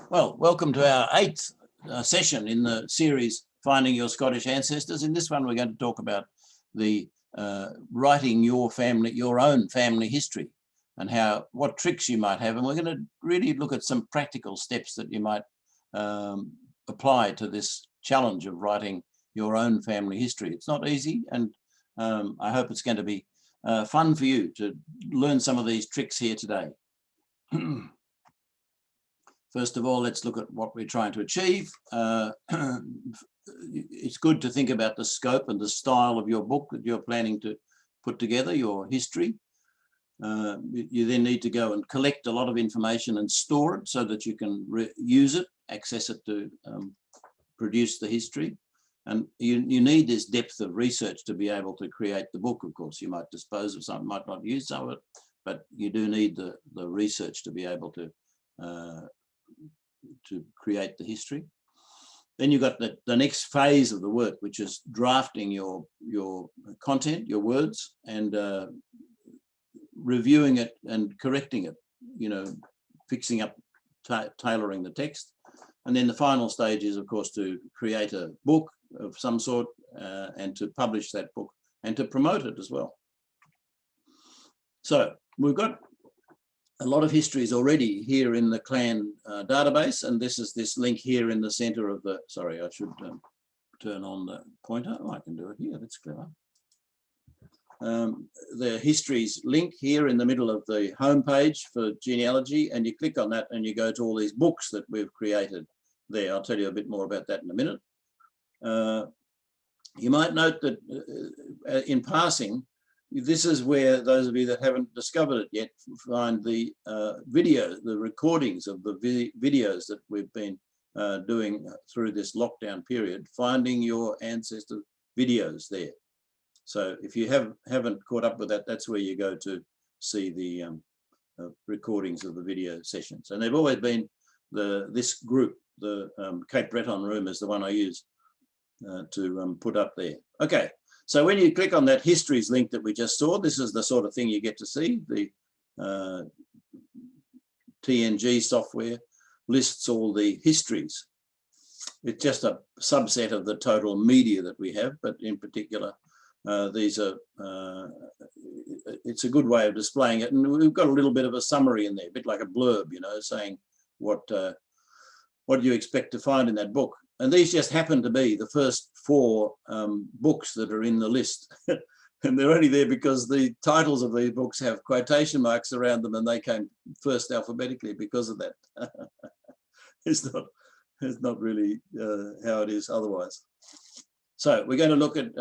Well, welcome to our eighth session in the series Finding Your Scottish Ancestors. In this one, we're going to talk about the writing your own family history, and what tricks you might have. And we're going to really look at some practical steps that you might apply to this challenge of writing your own family history. It's not easy, and I hope it's going to be fun for you to learn some of these tricks here today. First of all, let's look at what we're trying to achieve. It's good to think about the scope and the style of your book that you're planning to put together, your history. You then need to go and collect a lot of information and store it so that you can use it, access it to produce the history. And you need this depth of research to be able to create the book. Of course, you might dispose of some, might not use some of it, but you do need the research to be able to create the history. Then you've got the next phase of the work, which is drafting your content, your words, and reviewing it and correcting it, fixing up, tailoring the text. And then the final stage is, of course, to create a book of some sort and to publish that book and to promote it as well. So we've got a lot of histories already here in the Clan database, and this is this link here in the center of the, sorry, I should turn on the pointer. Oh, I can do it here, that's clever. The histories link here in the middle of the homepage for genealogy, and you click on that and you go to all these books that we've created there. I'll tell you a bit more about that in a minute. You might note that in passing, this is where those of you that haven't discovered it yet find the the recordings of the videos that we've been doing through this lockdown period, finding your ancestor videos there. So if you haven't caught up with that, that's where you go to see the recordings of the video sessions. And they've always been this group, the Cape Breton room is the one I use to put up there. Okay. So when you click on that histories link that we just saw, this is the sort of thing you get to see. The TNG software lists all the histories. It's just a subset of the total media that we have, but in particular, these are, it's a good way of displaying it. And we've got a little bit of a summary in there, a bit like a blurb, saying what do you expect to find in that book. And these just happen to be the first 4 books that are in the list. And they're only there because the titles of these books have quotation marks around them, and they came first alphabetically because of that. It's not really how it is otherwise. So we're going to look at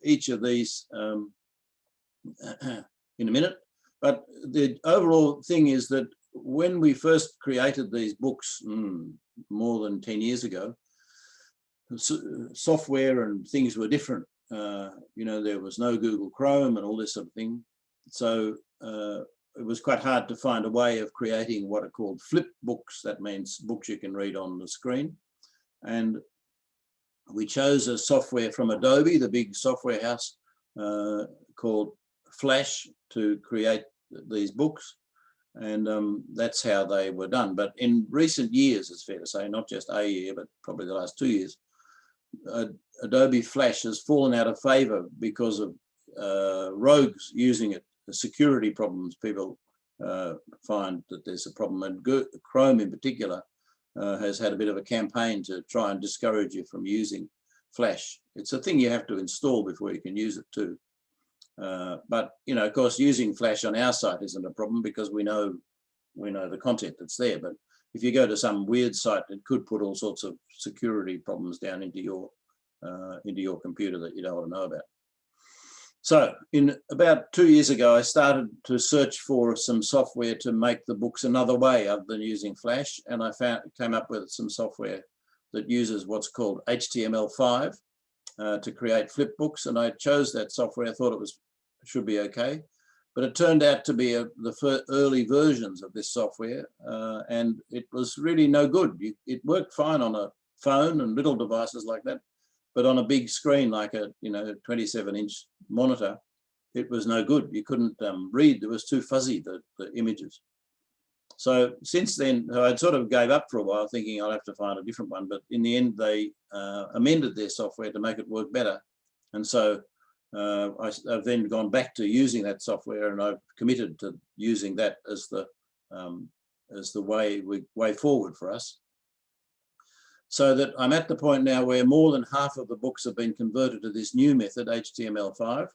each of these in a minute. But the overall thing is that when we first created these books more than 10 years ago, software and things were different. There was no Google Chrome and all this sort of thing. So it was quite hard to find a way of creating what are called flip books. That means books you can read on the screen. And we chose a software from Adobe, the big software house, called Flash to create these books. And that's how they were done. But in recent years, it's fair to say, not just a year, but probably the last 2 years, Adobe Flash has fallen out of favor because of rogues using it, the security problems. People find that there's a problem, and Chrome in particular has had a bit of a campaign to try and discourage you from using Flash. It's a thing you have to install before you can use it too. But of course, using Flash on our site isn't a problem because we know the content that's there. But if you go to some weird site, it could put all sorts of security problems down into your computer that you don't want to know about. So about 2 years ago, I started to search for some software to make the books another way other than using Flash, and I came up with some software that uses what's called HTML5 to create flip books, and I chose that software. I thought it should be okay. But it turned out to be the early versions of this software, and it was really no good. It worked fine on a phone and little devices like that, but on a big screen like a 27-inch monitor, it was no good. You couldn't read. It was too fuzzy, the images. So since then, I sort of gave up for a while, thinking I'll have to find a different one. But in the end, they amended their software to make it work better. And so I've then gone back to using that software, and I've committed to using that as the way forward for us. So that I'm at the point now where more than half of the books have been converted to this new method, HTML5.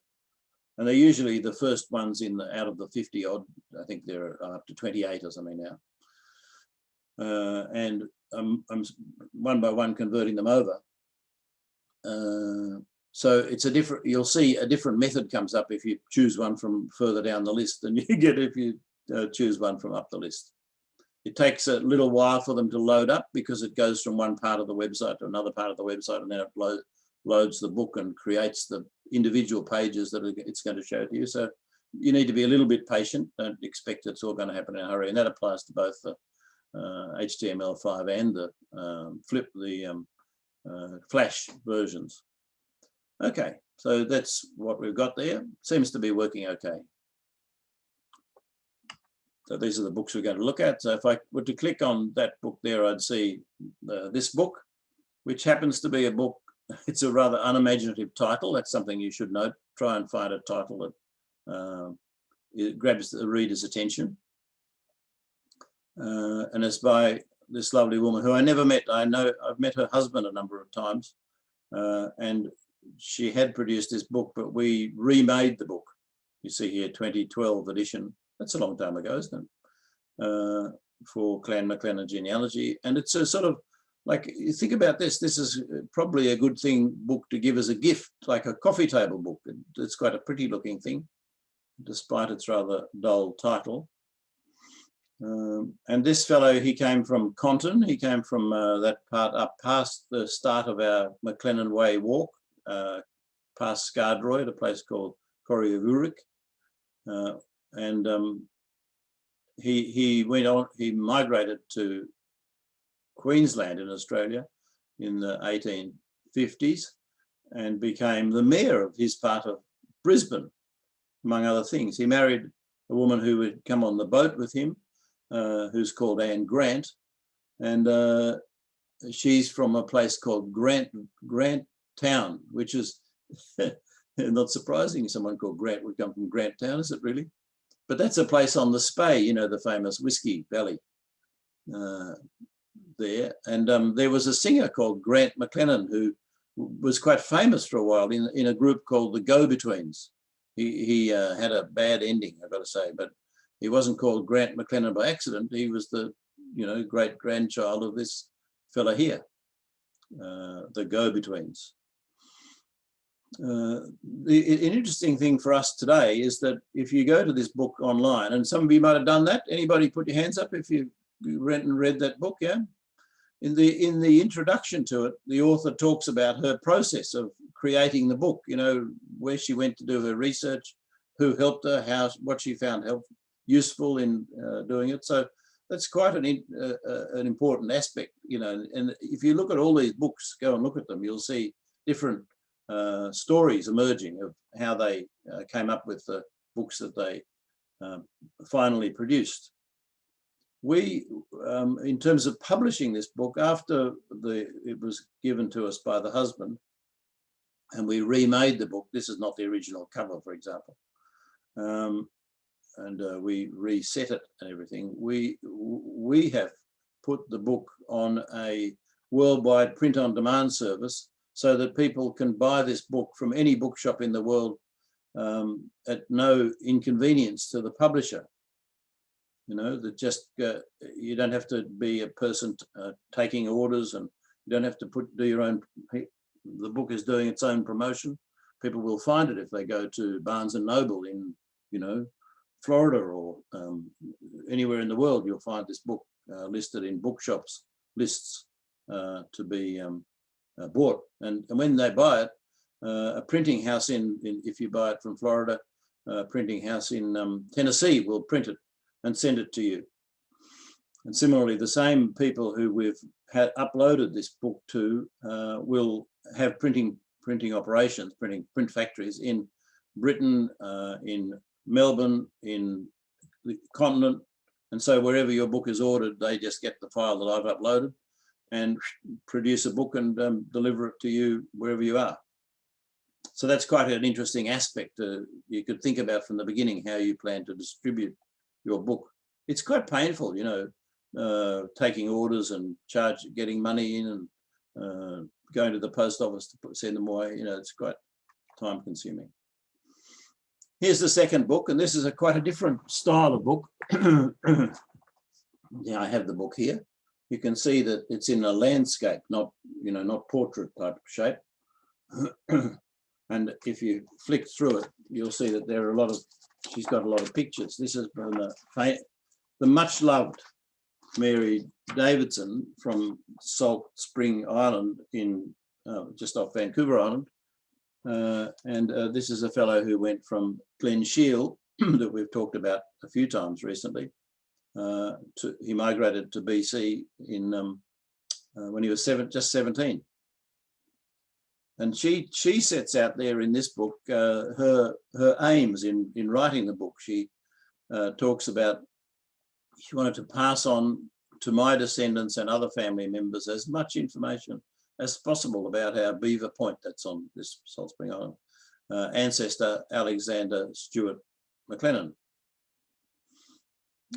And they're usually the first ones out of the 50 odd. I think they're up to 28 or something now. And I'm one by one converting them over. So it's a different, you'll see a different method comes up if you choose one from further down the list than you get if you choose one from up the list. It takes a little while for them to load up because it goes from one part of the website to another part of the website, and then it loads the book and creates the individual pages that it's going to show to you. So you need to be a little bit patient. Don't expect it's all going to happen in a hurry. And that applies to both the HTML5 and the Flash versions. Okay, so that's what we've got there. Seems to be working okay. So these are the books we're going to look at. So if I were to click on that book there, I'd see this book, which happens to be a book. It's a rather unimaginative title. That's something you should note. Try and find a title that it grabs the reader's attention. And it's by this lovely woman who I never met. I've met her husband a number of times, and she had produced this book, but we remade the book. You see here, 2012 edition. That's a long time ago, isn't it? For Clan MacLennan Genealogy. And it's a sort of, like, you think about this, this is probably a good book to give as a gift, like a coffee table book. It's quite a pretty looking thing, despite its rather dull title. And this fellow, he came from Compton. He came from that part up past the start of our MacLennan Way walk, past Scardroy at a place called Corriagurik. And he went on, he migrated to Queensland in Australia in the 1850s and became the mayor of his part of Brisbane, among other things. He married a woman who would come on the boat with him, who's called Anne Grant, and she's from a place called Grant Town, which is not surprising. Someone called Grant would come from Grant Town, is it really? But that's a place on the Spey, you know, the famous Whiskey Valley there. And there was a singer called Grant MacLennan who was quite famous for a while in a group called the Go-Betweens. He had a bad ending, I've got to say, but he wasn't called Grant MacLennan by accident. He was the, you know, great-grandchild of this fella here, the Go-Betweens. An interesting thing for us today is that if you go to this book online, and some of you might have done that. Anybody put your hands up if you read that book? Yeah. In the introduction to it, the author talks about her process of creating the book. You know, where she went to do her research, who helped her, what she found useful in doing it. So that's quite an important aspect. You know, and if you look at all these books, go and look at them, you'll see different stories emerging of how they came up with the books that they finally produced. We, in terms of publishing this book, after it was given to us by the husband, and we remade the book. This is not the original cover, for example, and we reset it and everything. We have put the book on a worldwide print-on-demand service, so that people can buy this book from any bookshop in the world at no inconvenience to the publisher. You know, that just you don't have to be a person taking orders, and you don't have to do your own. The book is doing its own promotion. People will find it if they go to Barnes and Noble in, you know, Florida or anywhere in the world. You'll find this book listed in bookshops lists to be bought, and when they buy it, a printing house if you buy it from Florida, a printing house in Tennessee will print it and send it to you. And similarly, the same people who we've uploaded this book to will have printing operations, print factories in Britain, in Melbourne, in the continent, And so wherever your book is ordered, they just get the file that I've uploaded and produce a book and deliver it to you wherever you are. So that's quite an interesting aspect you could think about from the beginning, how you plan to distribute your book. It's quite painful, you know, taking orders and getting money in and going to the post office to send them away. You know, it's quite time consuming. Here's the second book, and this is quite a different style of book. Yeah, I have the book here. You can see that it's in a landscape, not, you know, not portrait type of shape. And if you flick through it, you'll see that there are she's got a lot of pictures. This is from the much loved Mary Davidson from Salt Spring Island in just off Vancouver Island. And this is a fellow who went from Glen Shiel that we've talked about a few times recently. He migrated to BC in when he was just 17. And she sets out there in this book her aims in writing the book. She talks about she wanted to pass on to my descendants and other family members as much information as possible about our Beaver Point, that's on this Salt Spring Island, ancestor Alexander Stewart MacLennan.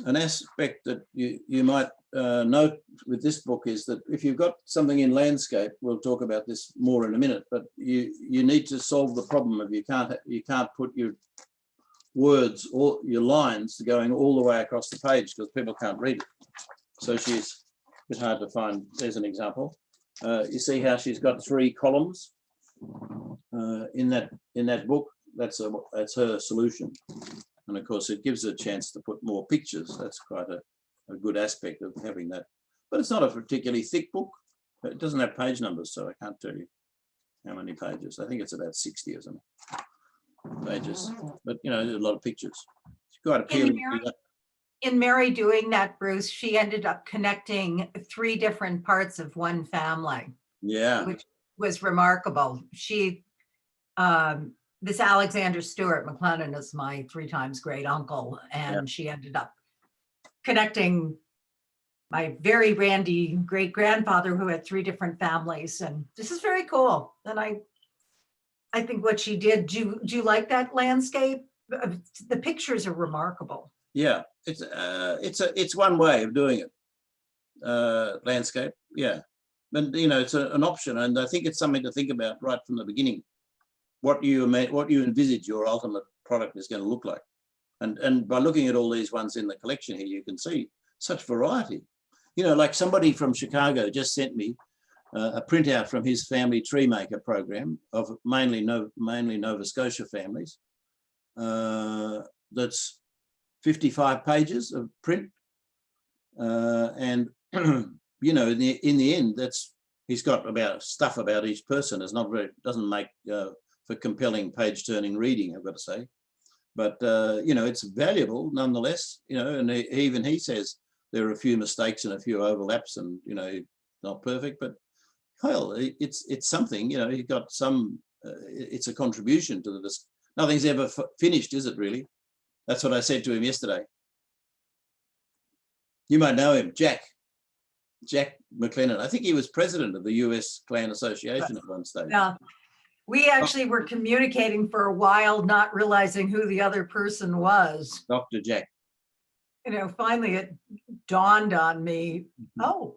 An aspect that you might note with this book is that if you've got something in landscape, we'll talk about this more in a minute, but you need to solve the problem of you can't put your words or your lines going all the way across the page because people can't read it. So she's a bit hard to find. There's an example. You see how she's got 3 columns in that book. That's her solution. And of course, it gives her a chance to put more pictures. That's quite a good aspect of having that. But it's not a particularly thick book. It doesn't have page numbers, so I can't tell you how many pages. I think it's about 60 or something pages. But, you know, there's a lot of pictures. It's quite appealing. In Mary doing that, Bruce, she ended up connecting 3 different parts of one family. Yeah. Which was remarkable. She, this Alexander Stewart MacLennan is my 3 times great uncle, and she ended up connecting my very randy great grandfather who had 3 different families, and this is very cool. And I think what she did. Do you like that landscape? The pictures are remarkable. Yeah, it's one way of doing it. Landscape, yeah. But you know, it's an option, and I think it's something to think about right from the beginning. What you envisage your ultimate product is going to look like, and by looking at all these ones in the collection here, you can see such variety. You know, like somebody from Chicago just sent me a printout from his family tree maker program of mainly Nova Scotia families. That's 55 pages of print, and you know, in the end, he's got stuff about each person. It's not very, doesn't make for compelling page-turning reading, I've got to say, but you know, it's valuable nonetheless. You know, and even he says there are a few mistakes and a few overlaps, and you know, not perfect, but hell, it's something. You know, he got some. It's a contribution to the. Nothing's ever finished, is it really? That's what I said to him yesterday. You might know him, Jack MacLennan. I think he was president of the US Clan Association at one stage. Yeah, we actually were communicating for a while, not realizing who the other person was. Dr. Jack. You know, finally it dawned on me. Oh.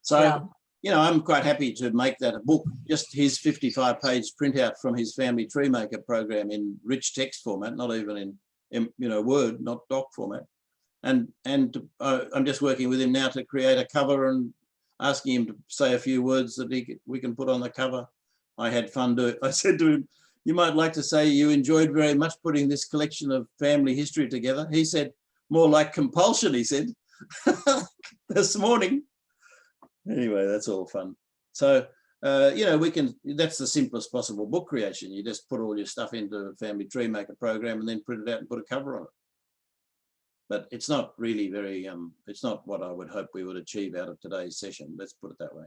So, yeah. You know, I'm quite happy to make that a book, just his 55-page printout from his family tree maker program in rich text format, not even in you know, Word, not doc format. And I'm just working with him now to create a cover and asking him to say a few words that we can put on the cover. I had fun doing it. I said to him, you might like to say you enjoyed very much putting this collection of family history together. He said, more like compulsion, he said, this morning. Anyway, that's all fun. So, you know, that's the simplest possible book creation. You just put all your stuff into a family tree maker program and then print it out and put a cover on it. But it's not really very, it's not what I would hope we would achieve out of today's session. Let's put it that way.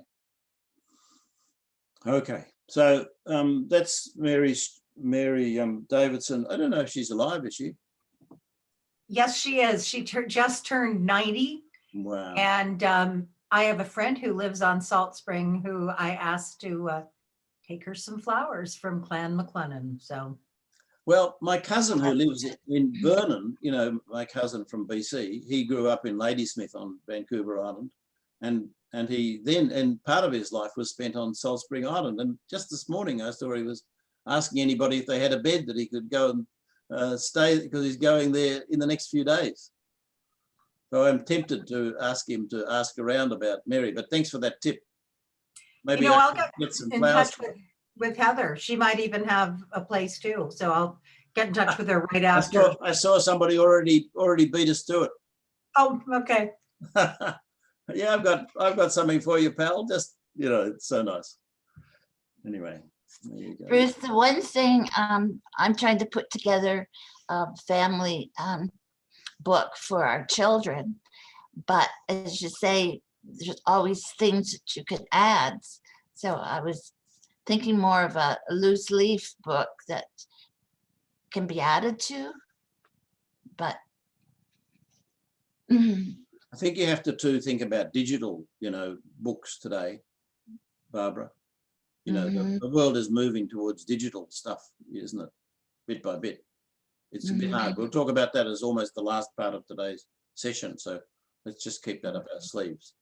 Okay, so that's Mary Davidson. I don't know if she's alive, is she? Yes, she is. She just turned 90. Wow. And I have a friend who lives on Salt Spring who I asked to take her some flowers from Clan MacLennan. So, well, my cousin who lives in Vernon, you know, my cousin from BC, he grew up in Ladysmith on Vancouver Island, and part of his life was spent on Salt Spring Island. And just this morning, I saw he was asking anybody if they had a bed that he could go and stay, because he's going there in the next few days. So I'm tempted to ask him to ask around about Mary, but thanks for that tip. Maybe I'll get some in flowers. touch with Heather. She might even have a place too. So I'll get in touch with her right after. I saw somebody already beat us to it. Oh, okay. Yeah, I've got something for you, pal. Just, you know, it's so nice. Anyway, there you go. Bruce, the one thing I'm trying to put together a family book for our children, but as you say, there's always things that you could add. So I was thinking more of a loose leaf book that can be added to, but I think you have to think about digital, you know, books today, Barbara. You know, the world is moving towards digital stuff, isn't it? Bit by bit. It's a bit hard. We'll talk about that as almost the last part of today's session. So let's just keep that up our sleeves.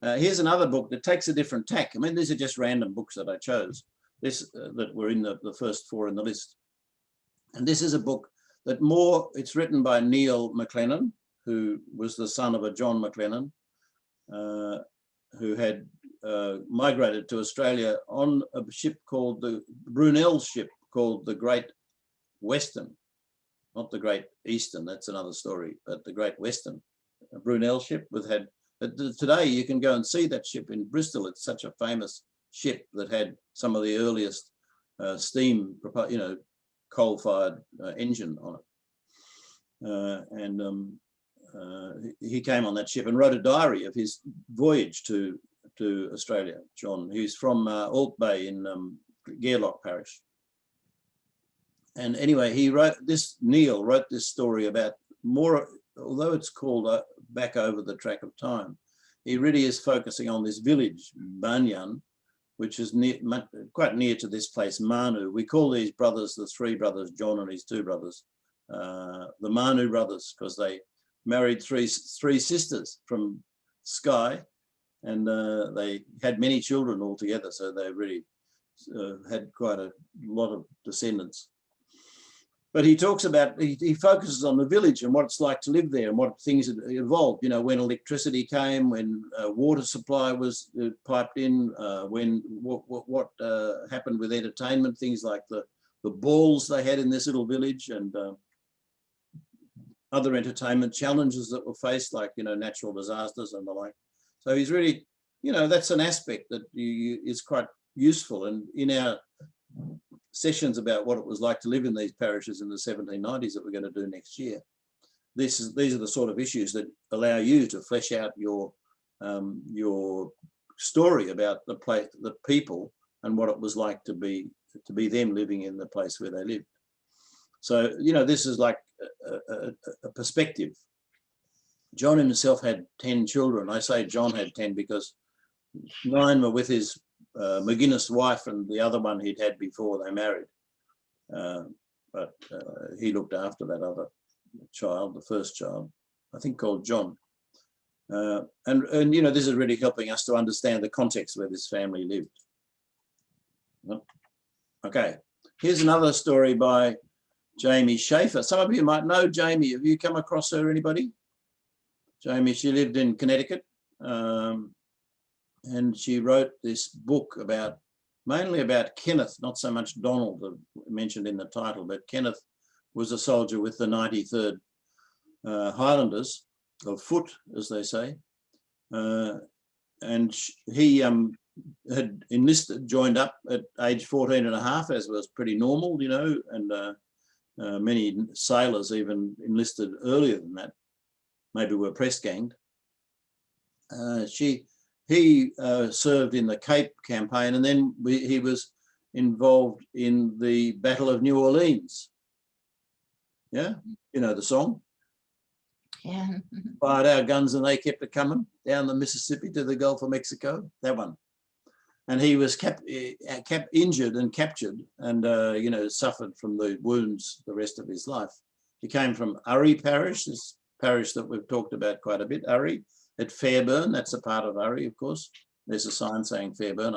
Here's another book that takes a different tack. I mean, these are just random books that I chose. That were in the first 4 in the list. And this is a book that it's written by Neil MacLennan, who was the son of a John MacLennan, who had migrated to Australia on a ship called the Brunel ship called the Great Western. Not the Great Eastern, that's another story, but the Great Western. A Brunel ship today you can go and see that ship in Bristol. It's such a famous ship that had some of the earliest steam, you know, coal-fired engine on it. He came on that ship and wrote a diary of his voyage to Australia, John. He's from Alt Bay in Gairloch Parish. And anyway, Neil wrote this story about more, although it's called Back Over the Track of Time, he really is focusing on this village, Banyan, which is quite near to this place, Manu. We call these brothers, the 3 brothers, John and his 2 brothers, the Manu brothers, because they married three sisters from Skye, and they had many children altogether. So they really had quite a lot of descendants. But he talks about, he focuses on the village and what it's like to live there and what things had evolved, you know, when electricity came, when water supply was piped in, when what happened with entertainment, things like the balls they had in this little village, and other entertainment challenges that were faced, like, you know, natural disasters and the like. So he's really, you know, that's an aspect that is quite useful. And in our sessions about what it was like to live in these parishes in the 1790s that we're going to do next year, these are the sort of issues that allow you to flesh out your story about the people and what it was like to be them living in the place where they lived. So, you know, this is like a perspective. John himself had 10 children. I say John had 10 because 9 were with his McGuinness wife, and the other one he'd had before they married. But he looked after that other child, the first child, I think called John. And you know, this is really helping us to understand the context where this family lived. Okay, here's another story by Jamie Schaefer. Some of you might know Jamie. Have you come across her, anybody? Jamie, she lived in Connecticut. And she wrote this book mainly about Kenneth, not so much Donald, mentioned in the title, but Kenneth was a soldier with the 93rd Highlanders, of foot, as they say. And he had enlisted, joined up at age 14 and a half, as was pretty normal, you know, and many sailors even enlisted earlier than that, maybe were press ganged. He served in the Cape campaign, and then he was involved in the Battle of New Orleans. Yeah, you know the song. Yeah. fired our guns and they kept it coming down the Mississippi to the Gulf of Mexico, that one. And he was injured and captured and, you know, suffered from the wounds the rest of his life. He came from Urry Parish, this parish that we've talked about quite a bit, Urry, at Fairburn. That's a part of Urry, of course. There's a sign saying Fairburn.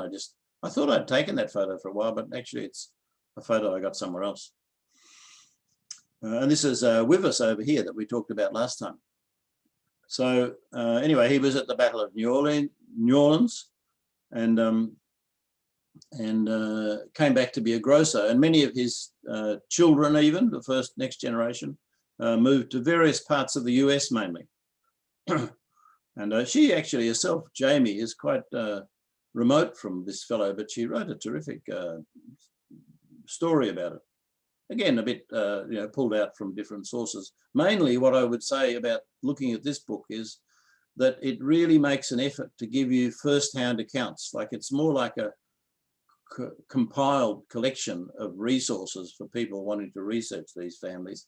I thought I'd taken that photo for a while, but actually it's a photo I got somewhere else. And this is Wivas over here that we talked about last time. So anyway, he was at the Battle of New Orleans and came back to be a grocer. And many of his children, even the next generation, moved to various parts of the US mainly. And she actually herself, Jamie, is quite remote from this fellow, but she wrote a terrific story about it. Again, a bit you know, pulled out from different sources. Mainly what I would say about looking at this book is that it really makes an effort to give you first-hand accounts. Like it's more like a compiled collection of resources for people wanting to research these families,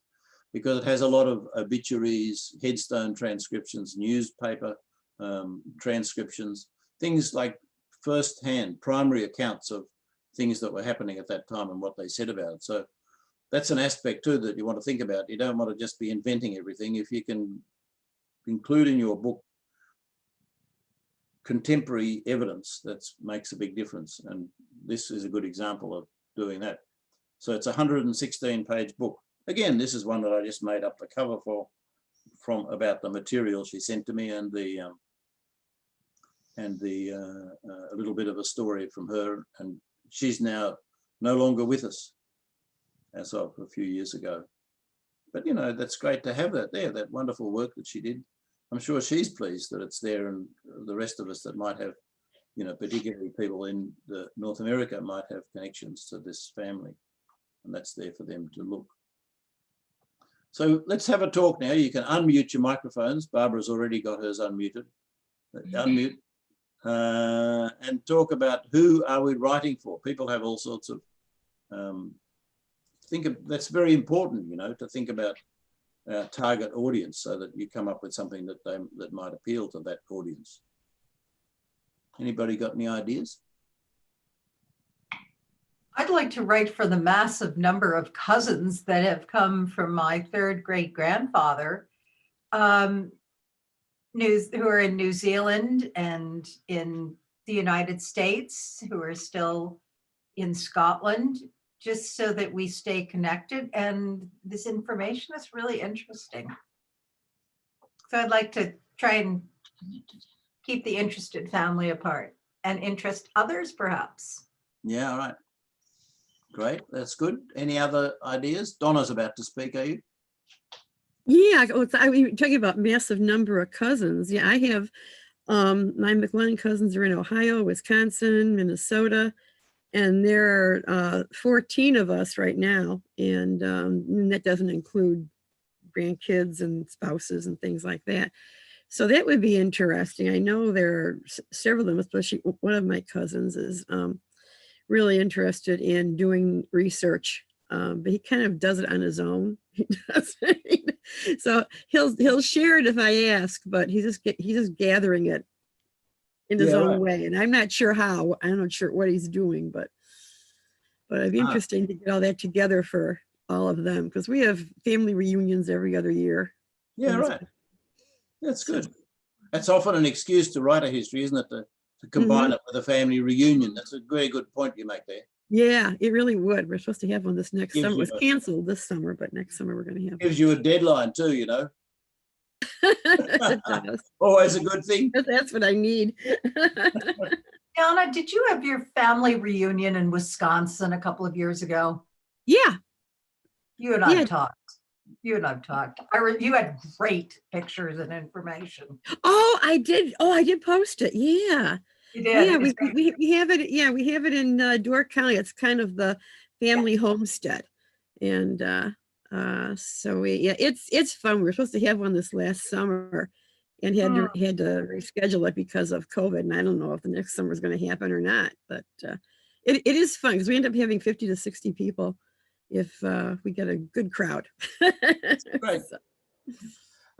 because it has a lot of obituaries, headstone transcriptions, newspaper transcriptions, things like first-hand primary accounts of things that were happening at that time and what they said about it. So that's an aspect too that you want to think about. You don't want to just be inventing everything. If you can include in your book contemporary evidence, that makes a big difference. And this is a good example of doing that. So it's a 116-page book. Again, this is one that I just made up the cover for, from about the material she sent to me and a little bit of a story from her. And she's now no longer with us as of a few years ago. But, you know, that's great to have that there, that wonderful work that she did. I'm sure she's pleased that it's there, and the rest of us that might have, you know, particularly people in North America might have connections to this family, and that's there for them to look. So let's have a talk now. You can unmute your microphones. Barbara's already got hers unmuted. Unmute and talk about who are we writing for. People have all sorts of, that's very important, you know, to think about target audience so that you come up with something that might appeal to that audience. Anybody got any ideas? I'd like to write for the massive number of cousins that have come from my third great grandfather, who are in New Zealand and in the United States, who are still in Scotland, just so that we stay connected. And this information is really interesting. So I'd like to try and keep the interested family apart and interest others, perhaps. Yeah, all right. Great, that's good. Any other ideas? Donna's about to speak, are you? Yeah, we were talking about massive number of cousins. Yeah, I have, my MacLennan cousins are in Ohio, Wisconsin, Minnesota, and there are 14 of us right now. And that doesn't include grandkids and spouses and things like that. So that would be interesting. I know there are several of them, especially one of my cousins is really interested in doing research, but he kind of does it on his own. He does. So he'll share it if I ask, but he's just gathering it in his own way, and I'm not sure how. I'm not sure what he's doing, but it'd be interesting to get all that together for all of them, because we have family reunions every other year. Yeah, right. That's good. That's often an excuse to write a history, isn't it? To combine it with a family reunion. That's a very good point you make there. Yeah, it really would. We're supposed to have one this next summer. It was canceled this summer, but next summer we're going to have Gives you a deadline too, you know. Always a good thing. That's what I need. Donna, did you have your family reunion in Wisconsin a couple of years ago? Yeah. You and I've talked. You and I've talked. You had great pictures and information. Oh, I did. Oh, I did post it. Yeah. You did. Yeah, we have it. Yeah, we have it in Door County. It's kind of the family homestead, and so it's fun. We were supposed to have one this last summer, and had to reschedule it because of COVID. And I don't know if the next summer is going to happen or not. But it is fun because we end up having 50 to 60 people if we get a good crowd. Right.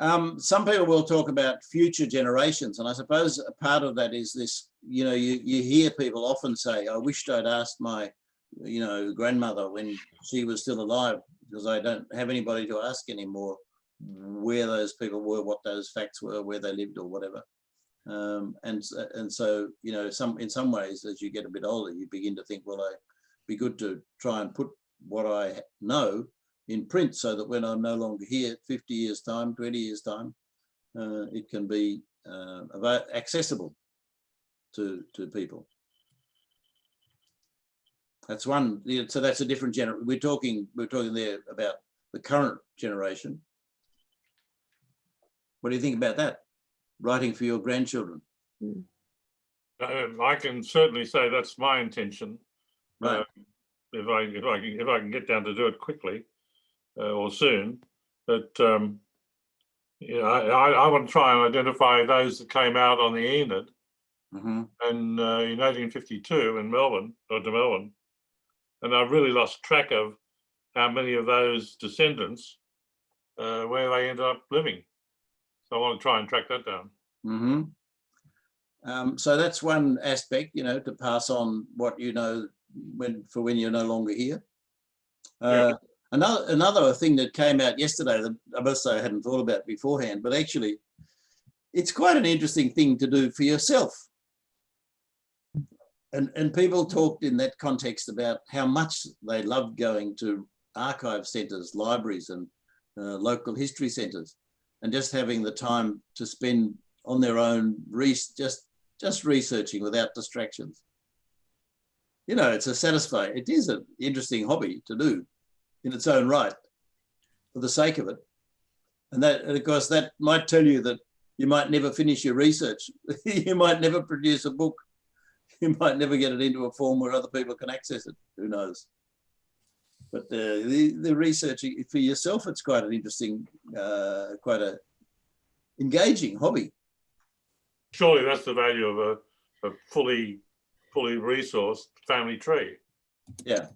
Some people will talk about future generations, and I suppose a part of that is this, you know, you hear people often say, I wished I'd asked my, you know, grandmother when she was still alive, because I don't have anybody to ask anymore where those people were, what those facts were, where they lived or whatever. And so, you know, in some ways, as you get a bit older, you begin to think, well, it'd be good to try and put what I know in print so that when I'm no longer here, 50 years time, 20 years time, it can be accessible to people. That's one. So that's a different generation. We're talking there about the current generation. What do you think about that? Writing for your grandchildren. I can certainly say that's my intention. Right. If I can get down to do it quickly or soon, but you know, I want to try and identify those that came out on the Enid and in 1852 in Melbourne, or to Melbourne, and I've really lost track of how many of those descendants where they ended up living. So I want to try and track that down. So that's one aspect, you know, to pass on what you know when you're no longer here. Another thing that came out yesterday that I must say I hadn't thought about beforehand, but actually it's quite an interesting thing to do for yourself. And people talked in that context about how much they loved going to archive centres, libraries and local history centres, and just having the time to spend on their own, just researching without distractions. You know, it is an interesting hobby to do in its own right for the sake of it. And of course, that might tell you that you might never finish your research. You might never produce a book. You might never get it into a form where other people can access it. Who knows? But the researching for yourself, it's quite an interesting, quite a engaging hobby. Surely that's the value of a fully resourced family tree. Yeah,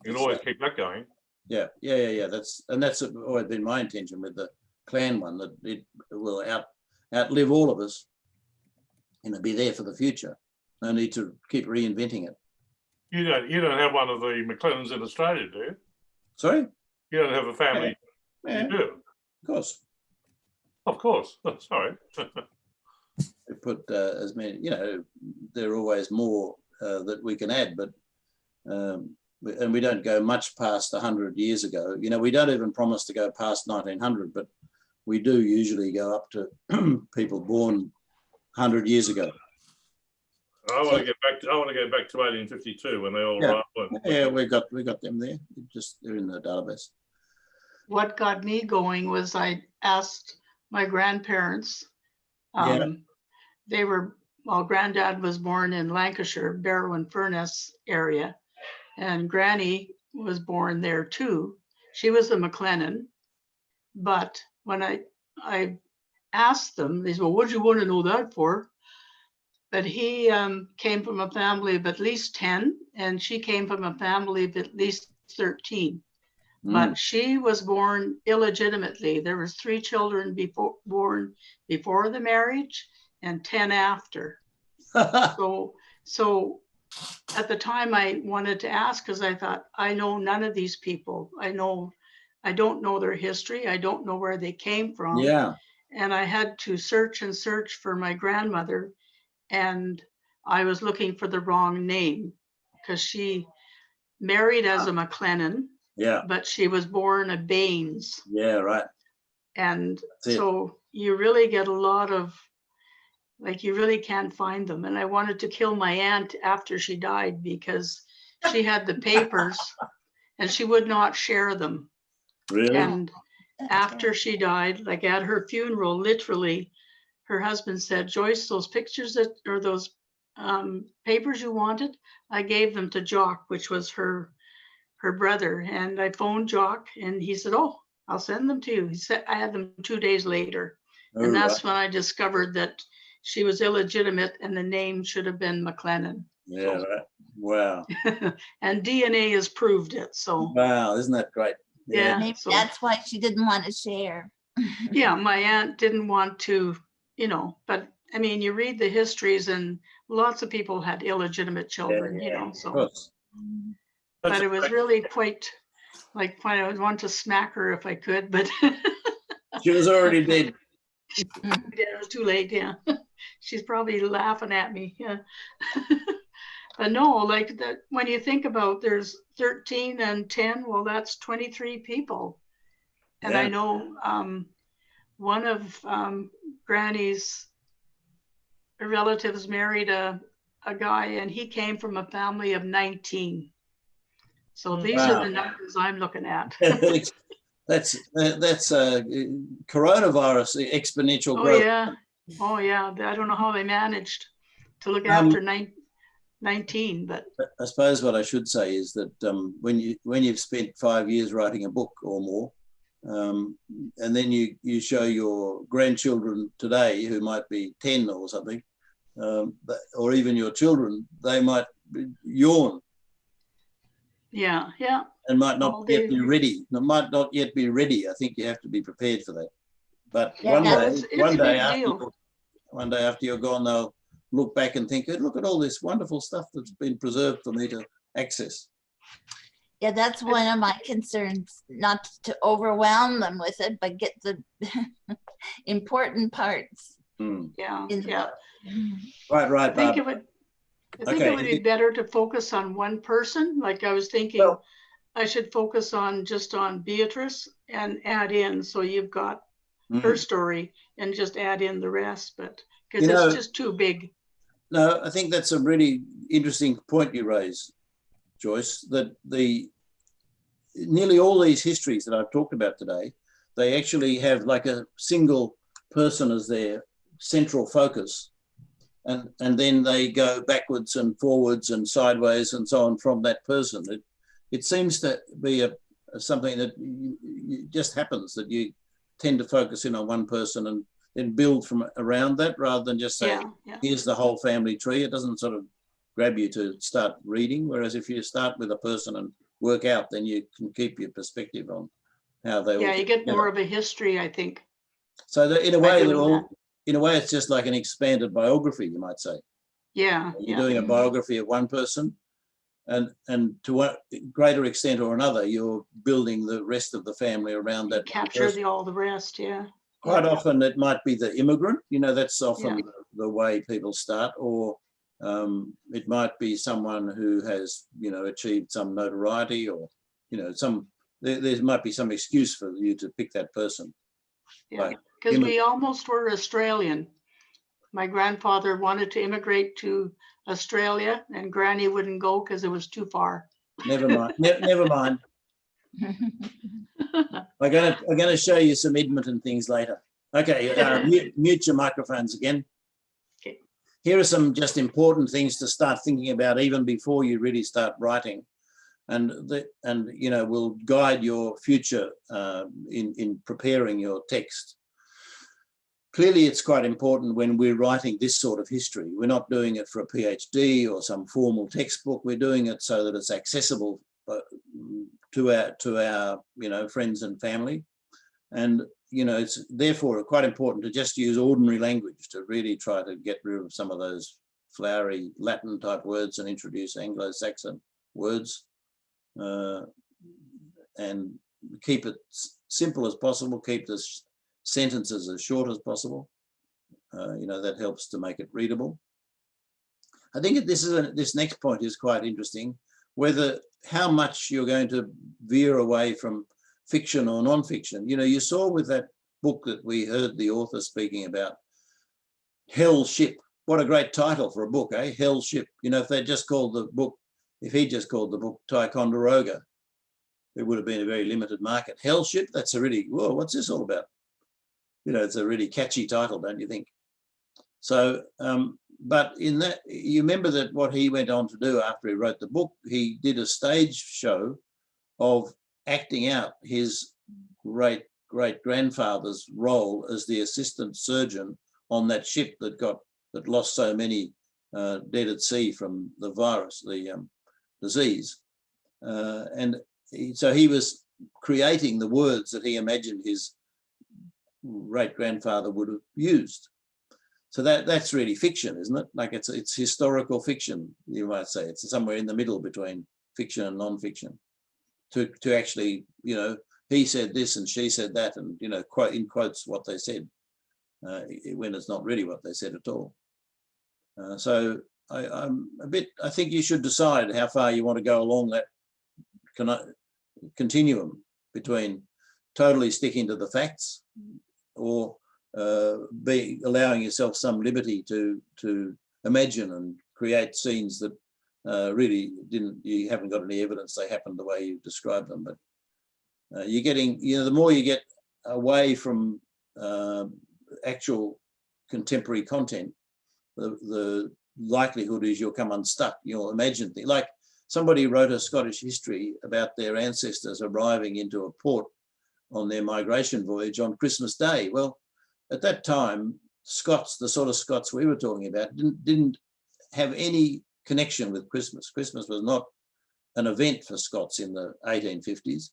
you can always keep that going. Yeah. That's always been my intention with the clan one, that it will outlive all of us and it'll be there for the future. No need to keep reinventing it. You don't have one of the MacLennans in Australia, do you? Sorry? You don't have a family. Yeah. You do. Of course. Of course. Oh, sorry. We put as many, you know, there are always more that we can add, but and we don't go much past 100 years ago. You know, we don't even promise to go past 1900, but we do usually go up to people born 100 years ago. I want to get back to 1852 when they all arrived. Yeah, we got them there. They're in the database. What got me going was I asked my grandparents. Granddad was born in Lancashire, Barrow-in-Furness area, and Granny was born there too. She was a MacLennan, but when I asked them, they said, well, what do you want to know that for? But he came from a family of at least 10, and she came from a family of at least 13. But she was born illegitimately. There was 3 children born before the marriage and 10 after. So at the time I wanted to ask, because I thought, I know none of these people. I don't know their history. I don't know where they came from. Yeah. And I had to search and search for my grandmother. And I was looking for the wrong name because she married as a MacLennan. Yeah. But she was born a Baines. Yeah, right. And so you really get a lot of, like, you really can't find them. And I wanted to kill my aunt after she died because she had the papers and she would not share them. Really? And after she died, like at her funeral, literally, her husband said, Joyce, those pictures or those papers you wanted, I gave them to Jock, which was her brother. And I phoned Jock and he said, oh, I'll send them to you. He said, I had them 2 days later. And that's when I discovered that she was illegitimate and the name should have been MacLennan. Yeah, right. Wow. And DNA has proved it. So wow, isn't that great? yeah. Maybe that's why she didn't want to share. Yeah, my aunt didn't want to, you know, but I mean, you read the histories and lots of people had illegitimate children, you know, Of so, course. but That's it was really quite, like, I would want to smack her if I could, but She was already dead. yeah, it was too late, yeah. She's probably laughing at me, yeah. But no, like that, when you think about there's 13 and 10, well, that's 23 people. And I Yeah. know one of Granny's relatives married a guy, and he came from a family of 19. So these are Wow. the numbers I'm looking at. That's coronavirus exponential Oh growth. yeah, oh yeah. I don't know how they managed to look Um, after 19, but I suppose what I should say is that when you've spent 5 years writing a book or more, and then you show your grandchildren today who might be 10 or something, or even your children, they might yawn yeah, yeah. and might not All yet day. be ready. Might not yet be ready. I think you have to be prepared for that. But Yeah, one no, day, it's a big deal. one day after you're gone, they'll look back and think, look at all this wonderful stuff that's been preserved for me to access. Yeah, that's one of my concerns, not to overwhelm them with it, but get the important parts. Yeah, in the yeah. book. Right, I think Bob. it would be better to focus on one person. Like I was thinking, Well, I should focus on just on Beatrice and add in, so you've got her story and just add in the rest, but because it's just too big. No, I think that's a really interesting point you raise, Joyce, that nearly all these histories that I've talked about today, they actually have like a single person as their central focus. And then they go backwards and forwards and sideways and so on from that person. It seems to be something that just happens, that you tend to focus in on one person and then build from around that, rather than just say, here's the whole family tree. It doesn't sort of grab you to start reading. Whereas if you start with a person and work out, then you can keep your perspective on how they all. Yeah, you get more of a history, I think. So that in a way, it's just like an expanded biography, you might say. Yeah. You're doing a biography of one person, and to a greater extent or another, you're building the rest of the family around that. Capture all the rest, yeah. Quite often it might be the immigrant, that's often the way people start, or it might be someone who has, achieved some notoriety, or, there might be some excuse for you to pick that person. Yeah, because we almost were Australian. My grandfather wanted to immigrate to Australia, and Granny wouldn't go because it was too far. Never mind. Never mind. I'm going to show you some Edmonton things later. Okay, mute your microphones again. Okay. Here are some just important things to start thinking about even before you really start writing, and will guide your future in preparing your text. Clearly, it's quite important when we're writing this sort of history. We're not doing it for a PhD or some formal textbook. We're doing it so that it's accessible to our friends and family. And, it's therefore quite important to just use ordinary language to really try to get rid of some of those flowery Latin type words and introduce Anglo-Saxon words, and keep it simple as possible, keep the sentences as short as possible. That helps to make it readable. I think this next point is quite interesting, how much you're going to veer away from fiction or non-fiction. You saw with that book that we heard the author speaking about, Hell Ship. What a great title for a book, eh? Hell Ship. If he just called the book Ticonderoga, it would have been a very limited market. Hell Ship, that's a really, whoa, what's this all about? It's a really catchy title, don't you think? So, but in that, you remember that what he went on to do after he wrote the book, he did a stage show of acting out his great-grandfather's role as the assistant surgeon on that ship that lost so many dead at sea from the virus, the disease. So he was creating the words that he imagined his great-grandfather would have used. So that's really fiction, isn't it? Like it's historical fiction, you might say. It's somewhere in the middle between fiction and non-fiction. To actually, you know, he said this and she said that, and, you know, quote in quotes what they said, when it's not really what they said at all. So I think you should decide how far you want to go along that continuum between totally sticking to the facts or allowing yourself some liberty to imagine and create scenes that really you haven't got any evidence they happened the way you described them. But you're getting, you know, the more you get away from actual contemporary content, the likelihood is you'll come unstuck. You'll imagine things. Like somebody wrote a Scottish history about their ancestors arriving into a port on their migration voyage on Christmas Day. Well, at that time, Scots, the sort of Scots we were talking about, didn't have any connection with Christmas. Christmas was not an event for Scots in the 1850s.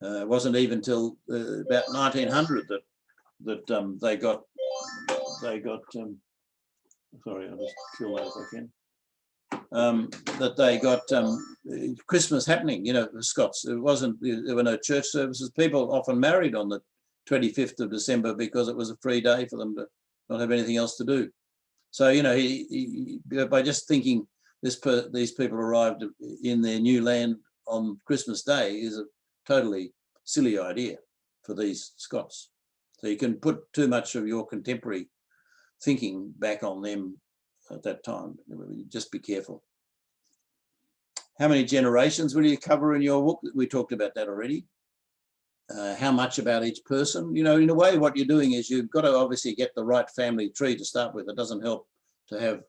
It wasn't even till about 1900 that they got. Sorry, I'll just kill that if I can. That they got Christmas happening. You know, the Scots. There were no church services. People often married on the 25th of December because it was a free day for them to not have anything else to do. So, you know, he by just thinking these people arrived in their new land on Christmas Day is a totally silly idea for these Scots. So you can put too much of your contemporary thinking back on them at that time. Just be careful. How many generations will you cover in your book? We talked about that already. How much about each person? You know, in a way, what you're doing is you've got to obviously get the right family tree to start with. It doesn't help to have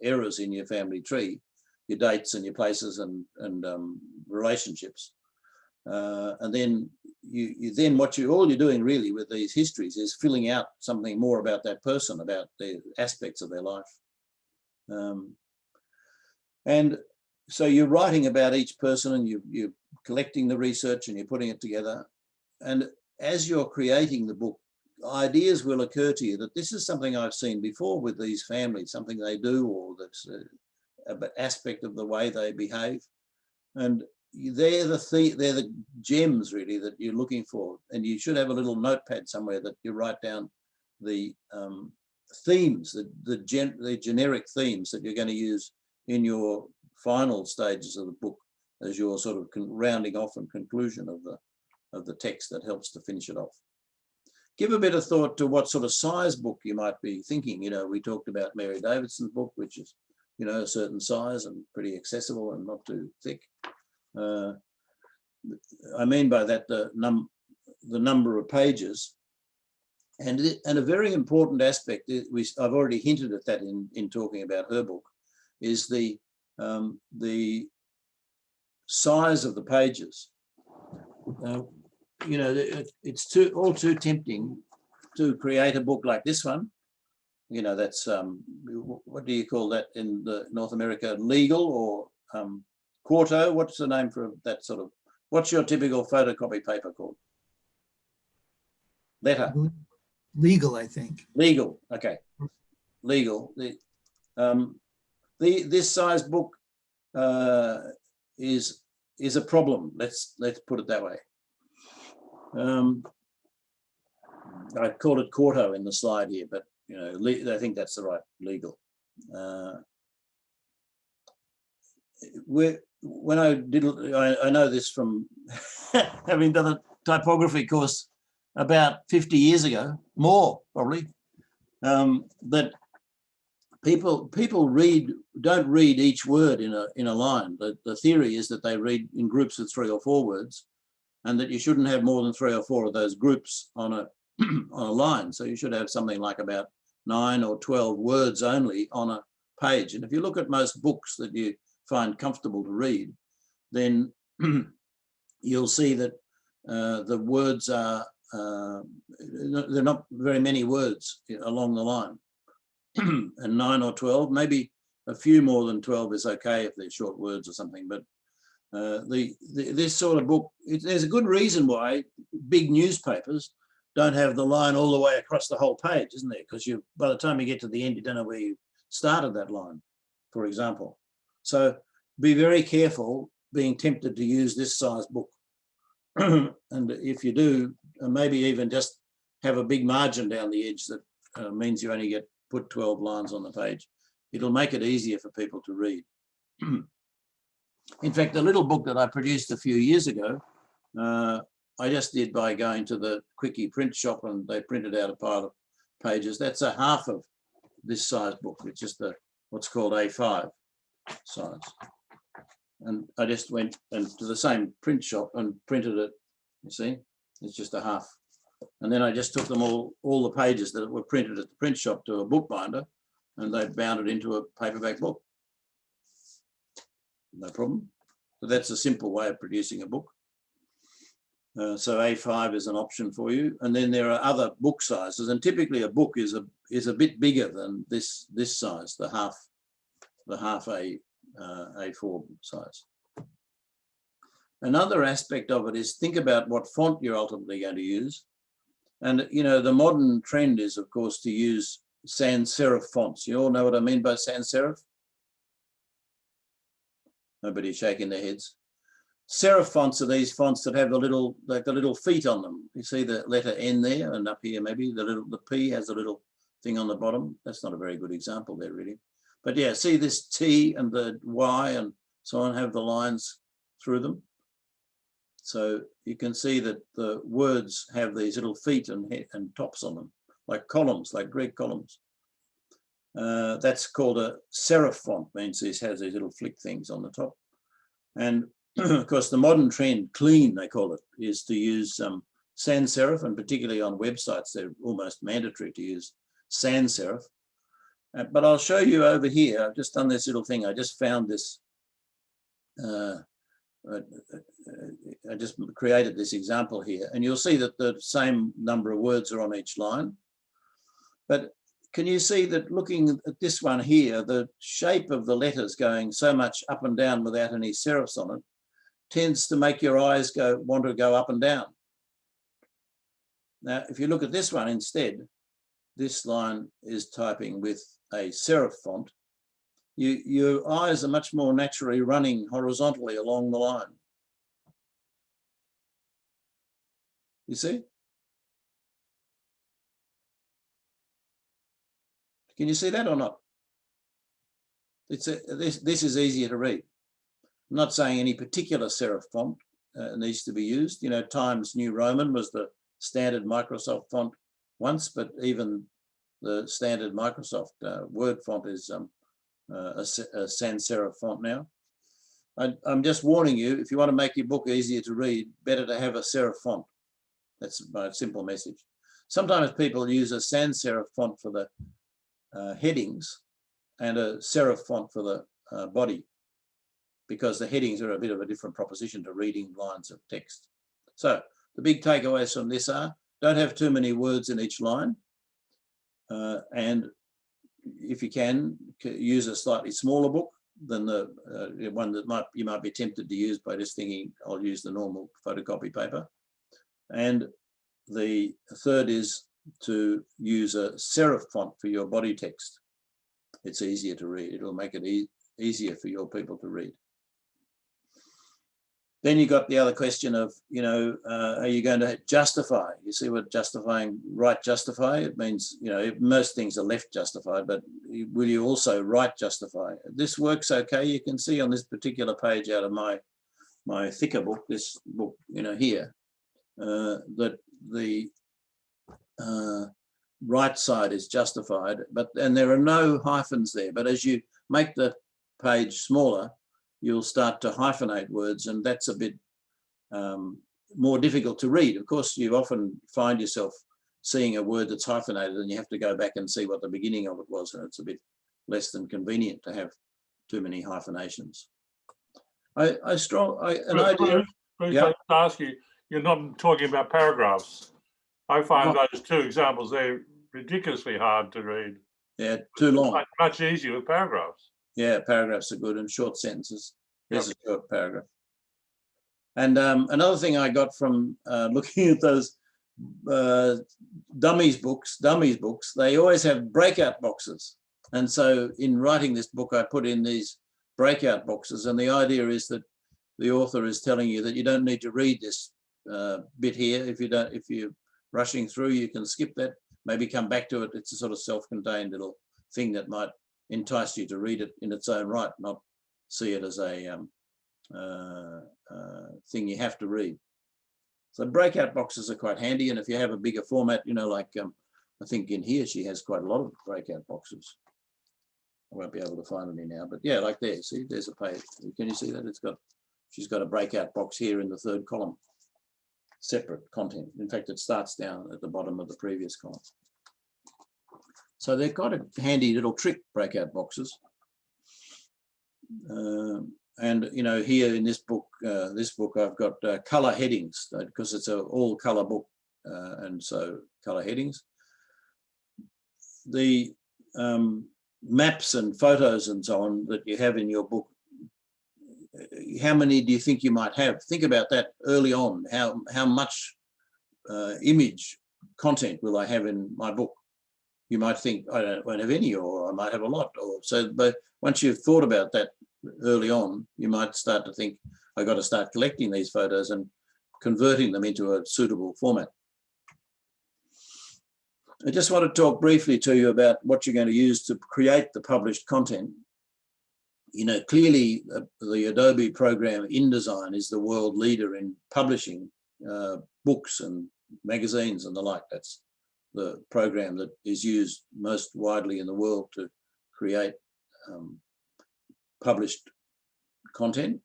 errors in your family tree, your dates and your places and relationships. And then all you're doing really with these histories is filling out something more about that person, about the aspects of their life. And so you're writing about each person and you're collecting the research and you're putting it together. And as you're creating the book, ideas will occur to you that this is something I've seen before with these families, something they do, or that's an aspect of the way they behave. And they're the gems really that you're looking for. And you should have a little notepad somewhere that you write down the themes, the generic themes that you're going to use in your final stages of the book as your sort of rounding off and conclusion of the text that helps to finish it off. Give a bit of thought to what sort of size book you might be thinking. You know, we talked about Mary Davidson's book, which is, you know, a certain size and pretty accessible and not too thick. I mean by that the number of pages, and a very important aspect, I've already hinted at that in talking about her book, is the size of the pages. You know, it's all too tempting to create a book like this one. You know, that's what do you call that in North America? Legal or quarto? What's the name for that sort of? What's your typical photocopy paper called? Letter. Legal, I think. Legal. Okay. Legal. This size book is a problem. Let's put it that way. I called it quarto in the slide here, but you know, I think that's the right legal. When I know this from having done a typography course about 50 years ago, more probably, that people don't read each word in a line. The theory is that they read in groups of 3 or 4 words, and that you shouldn't have more than 3 or 4 of those groups on a on a line. So you should have something like about 9 or 12 words only on a page. And if you look at most books that you find comfortable to read, then you'll see that the words are, there are not very many words along the line. And 9 or 12, maybe a few more than 12 is okay if they're short words or something. But this sort of book, there's a good reason why big newspapers don't have the line all the way across the whole page, isn't there? Because you, by the time you get to the end, you don't know where you started that line, for example. So be very careful being tempted to use this size book. And if you do, maybe even just have a big margin down the edge that means you only get put 12 lines on the page. It'll make it easier for people to read. In fact, the little book that I produced a few years ago, I just did by going to the Quickie print shop and they printed out a pile of pages. That's a half of this size book, which is the what's called A5 size. And I just went to the same print shop and printed it. You see, it's just a half. And then I just took them all the pages that were printed at the print shop to a bookbinder, and they bound it into a paperback book. No problem. So that's a simple way of producing a book. So A5 is an option for you. And then there are other book sizes, and typically a book is a bit bigger than this size, the half A4 size. Another aspect of it is think about what font you're ultimately going to use. And, you know, the modern trend is, of course, to use sans serif fonts. You all know what I mean by sans serif? Nobody's shaking their heads. Serif fonts are these fonts that have the little, like the little feet on them. You see the letter N there, and up here maybe the P has a little thing on the bottom. That's not a very good example there, really. But yeah, see this T and the Y and so on have the lines through them. So you can see that the words have these little feet and tops on them, like columns, like Greek columns. That's called a serif font, means this has these little flick things on the top. And of course, the modern trend, clean they call it, is to use sans serif, and particularly on websites, they're almost mandatory to use sans serif. But I'll show you over here, I've just done this little thing. I just found this, I just created this example here, and you'll see that the same number of words are on each line. But can you see that looking at this one here, the shape of the letters going so much up and down without any serifs on it tends to make your eyes want to go up and down. Now, if you look at this one instead, this line is typing with a serif font. Your eyes are much more naturally running horizontally along the line. You see? Can you see that or not? This is easier to read. I'm not saying any particular serif font needs to be used. You know, Times New Roman was the standard Microsoft font once, but even the standard Microsoft Word font is a sans serif font now. I'm just warning you, if you want to make your book easier to read, better to have a serif font. That's my simple message. Sometimes people use a sans serif font for the headings and a serif font for the body, because the headings are a bit of a different proposition to reading lines of text. So the big takeaways from this are, don't have too many words in each line. And if you can, use a slightly smaller book than the one that you might be tempted to use by just thinking, I'll use the normal photocopy paper. And the third is to use a serif font for your body text. It's easier to read. It'll make it easier for your people to read. Then you got the other question of, you know, are you going to justify? You see what justifying, right justify? It means, you know, most things are left justified, but will you also right justify? This works okay. You can see on this particular page out of my thicker book, this book, you know, here, that the right side is justified, and there are no hyphens there. But as you make the page smaller, you'll start to hyphenate words, and that's a bit more difficult to read. Of course, you often find yourself seeing a word that's hyphenated and you have to go back and see what the beginning of it was, and it's a bit less than convenient to have too many hyphenations. Bruce, yeah. I ask you, you're not talking about paragraphs. I find those two examples there ridiculously hard to read. Yeah, too long. Much easier with paragraphs. Yeah, paragraphs are good, and short sentences. Here's a short paragraph. And another thing I got from looking at those dummies books, they always have breakout boxes. And so in writing this book, I put in these breakout boxes, and the idea is that the author is telling you that you don't need to read this bit here. If you're rushing through, you can skip that, maybe come back to it. It's a sort of self-contained little thing that might entice you to read it in its own right, not see it as a thing you have to read. So breakout boxes are quite handy, and if you have a bigger format, you know, like I think in here she has quite a lot of breakout boxes. I won't be able to find any now, but yeah, like there, see, there's a page. Can you see that? She's got a breakout box here in the third column, separate content. In fact, it starts down at the bottom of the previous column. So they're quite a handy little trick, breakout boxes. And you know, here in this book, I've got color headings because it's an all color book, and so color headings. The maps and photos and so on that you have in your book, how many do you think you might have? Think about that early on. How much image content will I have in my book? You might think I won't have any, or I might have a lot. Or so, but once you've thought about that early on, you might start to think, I've got to start collecting these photos and converting them into a suitable format. I just want to talk briefly to you about what you're going to use to create the published content. You know, clearly the Adobe program InDesign is the world leader in publishing books and magazines and the like. That's the program that is used most widely in the world to create published content.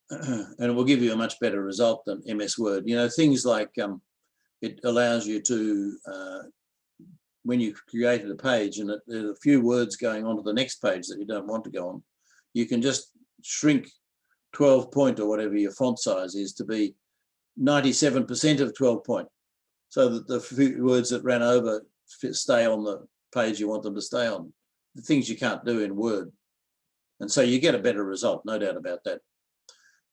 And it will give you a much better result than MS Word. You know, things like it allows you to, when you created a page and there's a few words going on to the next page that you don't want to go on, you can just shrink 12 point or whatever your font size is to be 97% of 12 point, so that the few words that ran over stay on the page you want them to stay on, the things you can't do in Word. And so you get a better result, no doubt about that.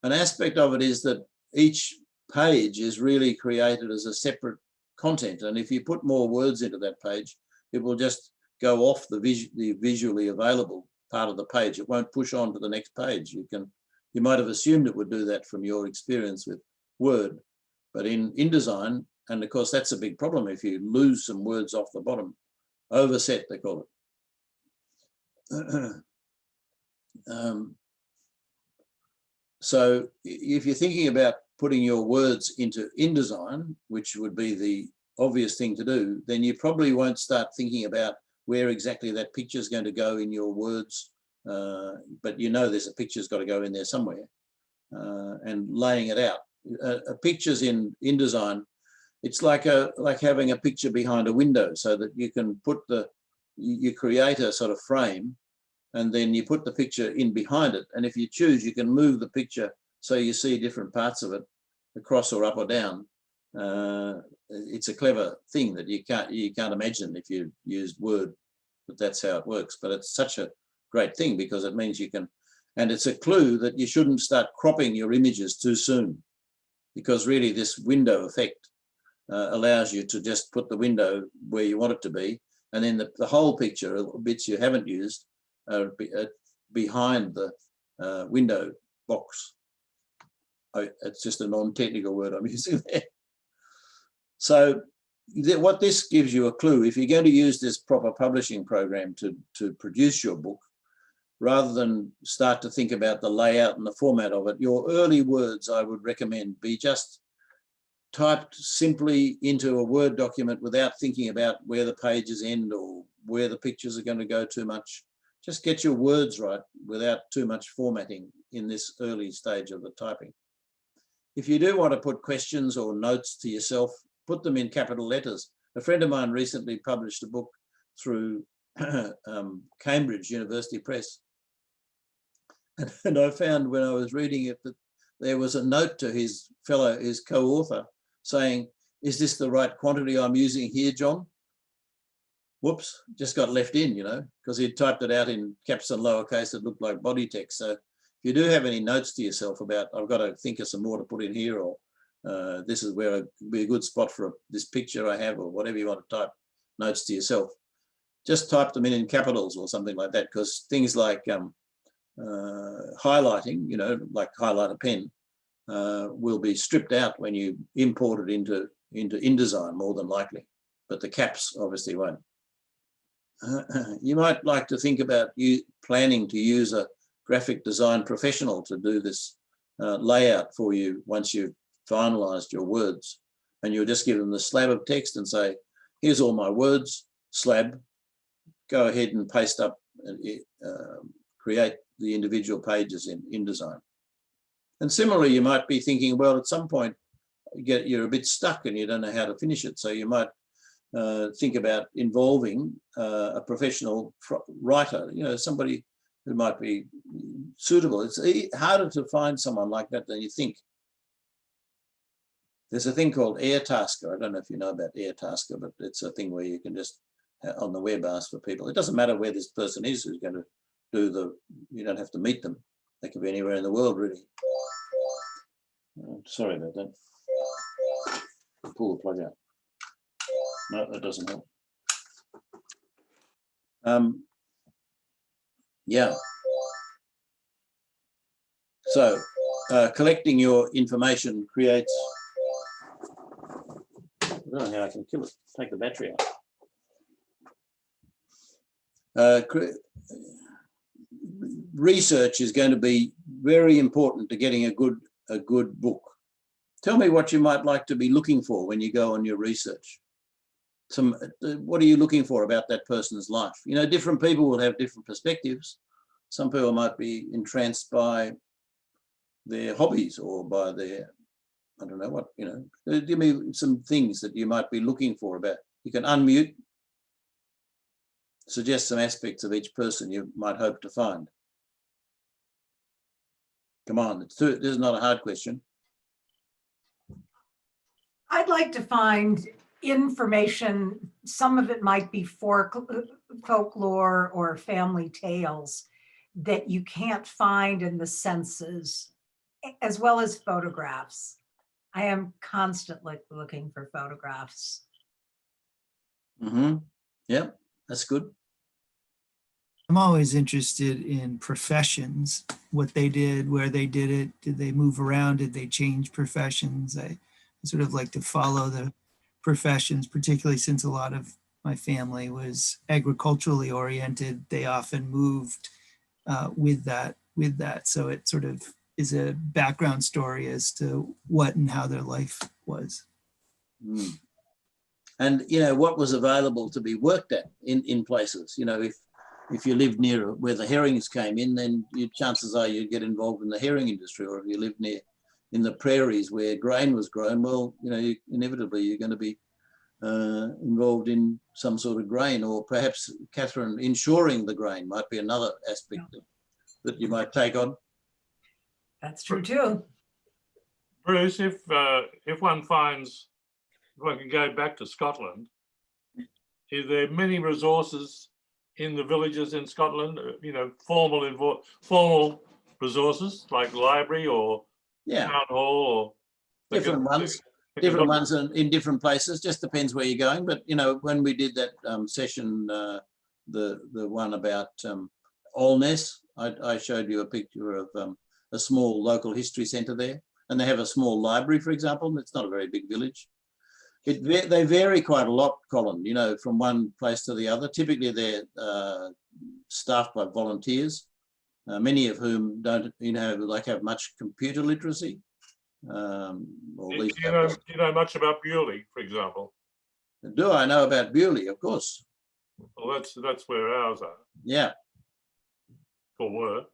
An aspect of it is that each page is really created as a separate content, and if you put more words into that page, it will just go off the visually available part of the page. It won't push on to the next page. You might have assumed it would do that from your experience with Word, but in InDesign, and of course that's a big problem if you lose some words off the bottom, overset they call it. So if you're thinking about putting your words into InDesign, which would be the obvious thing to do, then you probably won't start thinking about where exactly that picture is going to go in your words, but you know there's a picture's got to go in there somewhere, and laying it out. Pictures in InDesign, it's like having a picture behind a window, so that you can put you create a sort of frame, and then you put the picture in behind it. And if you choose, you can move the picture so you see different parts of it, across or up or down. It's a clever thing that you can't imagine if you used Word, but that's how it works. But it's such a great thing because it means you can, and it's a clue that you shouldn't start cropping your images too soon, because really this window effect allows you to just put the window where you want it to be, and then the whole picture, bits you haven't used, behind the window box. It's just a non-technical word I'm using there. So what this gives you a clue, if you're going to use this proper publishing program to produce your book, rather than start to think about the layout and the format of it, your early words, I would recommend, be just typed simply into a Word document without thinking about where the pages end or where the pictures are going to go too much. Just get your words right without too much formatting in this early stage of the typing. If you do want to put questions or notes to yourself, put them in capital letters. A friend of mine recently published a book through Cambridge University Press. And I found when I was reading it that there was a note to his co-author saying, "Is this the right quantity I'm using here, John?" Whoops, just got left in, you know, because he'd typed it out in caps and lowercase. It looked like body text. So if you do have any notes to yourself about, I've got to think of some more to put in here, or this is where it'd be a good spot for this picture I have, or whatever you want to type notes to yourself. Just type them in capitals or something like that, because things like highlighting, you know, like highlighter pen, will be stripped out when you import it into InDesign, more than likely, but the caps obviously won't. You might like to think about you planning to use a graphic design professional to do this layout for you once you've finalized your words, and you'll just give them the slab of text and say, here's all my words, slab, go ahead and paste up and create the individual pages in InDesign. And similarly, you might be thinking, well, at some point you're a bit stuck and you don't know how to finish it, so you might think about involving a professional writer, you know, somebody who might be suitable. It's harder to find someone like that than you think. There's a thing called Airtasker. I don't know if you know about Airtasker, but it's a thing where you can just on the web ask for people. It doesn't matter where this person is who's going to do you don't have to meet them. They could be anywhere in the world, really. Sorry about that. Pull the plug out. No, that doesn't help. Yeah. So collecting your information creates, I don't know how I can kill it. Take the battery out. Research is going to be very important to getting a good book. Tell me what you might like to be looking for when you go on your research. What are you looking for about that person's life? You know, different people will have different perspectives. Some people might be entranced by their hobbies or by their, I don't know what, you know. Give me some things that you might be looking for about. You can unmute, suggest some aspects of each person you might hope to find. Come on, this is not a hard question. I'd like to find information, some of it might be folklore or family tales that you can't find in the census, as well as photographs. I am constantly looking for photographs. Mm-hmm. Yeah, that's good. I'm always interested in professions, what they did, where they did it. Did they move around? Did they change professions? I sort of like to follow the professions, particularly since a lot of my family was agriculturally oriented. They often moved with that. So it sort of is a background story as to what and how their life was. Mm. And, you know, what was available to be worked at in places. You know, if you lived near where the herrings came in, then chances are you'd get involved in the herring industry. Or if you lived near in the prairies where grain was grown, well, you know, inevitably you're going to be involved in some sort of grain, or perhaps, Catherine, insuring the grain might be another aspect that you might take on. That's true too. Bruce, if one finds, if one can go back to Scotland, is there many resources in the villages in Scotland, you know, formal resources like library or town hall, or different ones in different places? Just depends where you're going. But, you know, when we did that session, the one about Alness, I showed you a picture of a small local history centre there, and they have a small library, for example. It's not a very big village. They vary quite a lot, Colin, you know, from one place to the other. Typically, they're staffed by volunteers, many of whom don't, you know, like have much computer literacy. Or do you know much about Bewley, for example? Do I know about Bewley? Of course. Well, that's where ours are. Yeah. Or were.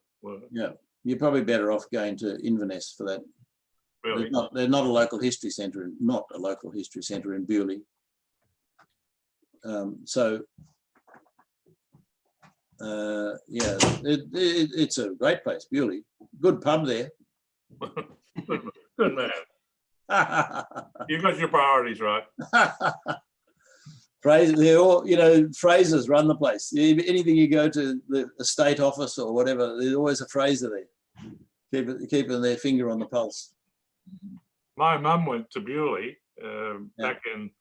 Yeah. You're probably better off going to Inverness for that. Really? They're not a local history centre, in Bewley. Yeah, it's a great place, Bewley. Good pub there. Good man. You've got your priorities right. They're all, you know, Frasers run the place. Anything you go to the estate office or whatever, there's always a Fraser there, keeping their finger on the pulse. my mum went to Bewley Yeah. back in,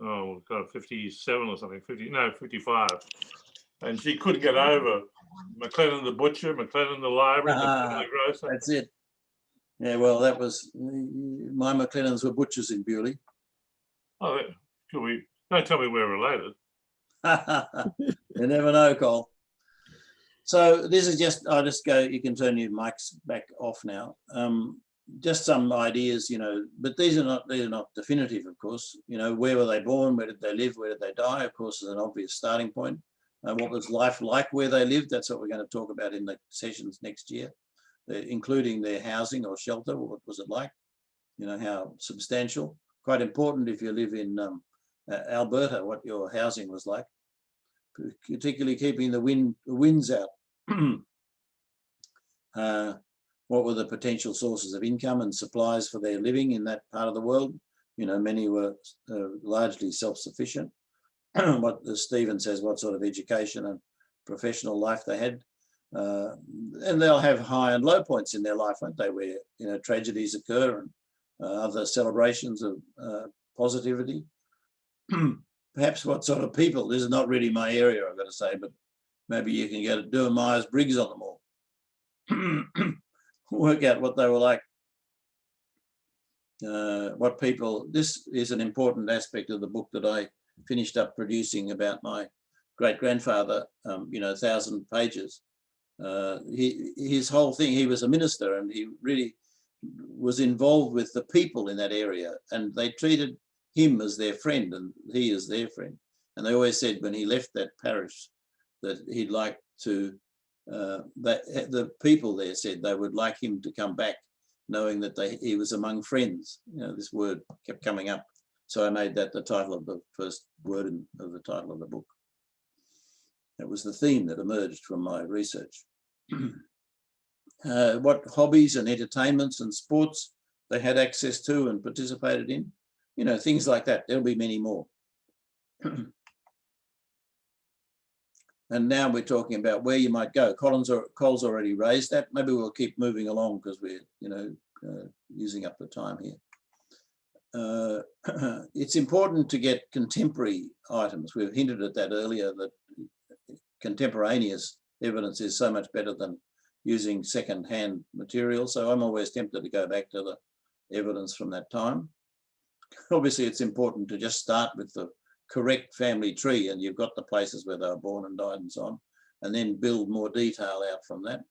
oh God, 57 or something, 55. And she couldn't get over MacLennan the butcher, MacLennan the library, MacLennan the grocer. That's it. Yeah, well, that was, my MacLennans were butchers in Bewley. Oh, don't tell me we're related. You never know, Cole. So this is just, I'll just go, you can turn your mics back off now. Just some ideas, you know, but these are not definitive, of course. You know, where were they born? Where did they live? Where did they die? Of course, is an obvious starting point. What was life like where they lived? That's what we're going to talk about in the sessions next year, including their housing or shelter. What was it like? You know, how substantial. Quite important if you live in Alberta, what your housing was like, particularly keeping the winds out. What were the potential sources of income and supplies for their living in that part of the world? You know, many were largely self-sufficient. What, as Stephen says, what sort of education and professional life they had. And they'll have high and low points in their life, won't they, where, you know, tragedies occur and other celebrations of positivity. Perhaps what sort of people, this is not really my area, I've got to say, but maybe you can do a Myers-Briggs on them all. Work out what they were like. What people, this is an important aspect of the book that I finished up producing about my great-grandfather, you know, 1,000 pages. His whole thing, he was a minister and he really was involved with the people in that area, and they treated him as their friend and he as their friend. And they always said when he left that parish that he'd like to, the people there said they would like him to come back knowing that he was among friends. You know, this word kept coming up. So I made that the title of the first word of the title of the book. That was the theme that emerged from my research. What hobbies and entertainments and sports they had access to and participated in. You know, things like that. There'll be many more. And now we're talking about where you might go. Cole's already raised that. Maybe we'll keep moving along because we're, you know, using up the time here. It's important to get contemporary items. We've hinted at that earlier, that contemporaneous evidence is so much better than using second-hand material. So I'm always tempted to go back to the evidence from that time. Obviously, it's important to just start with the correct family tree, and you've got the places where they were born and died and so on, and then build more detail out from that.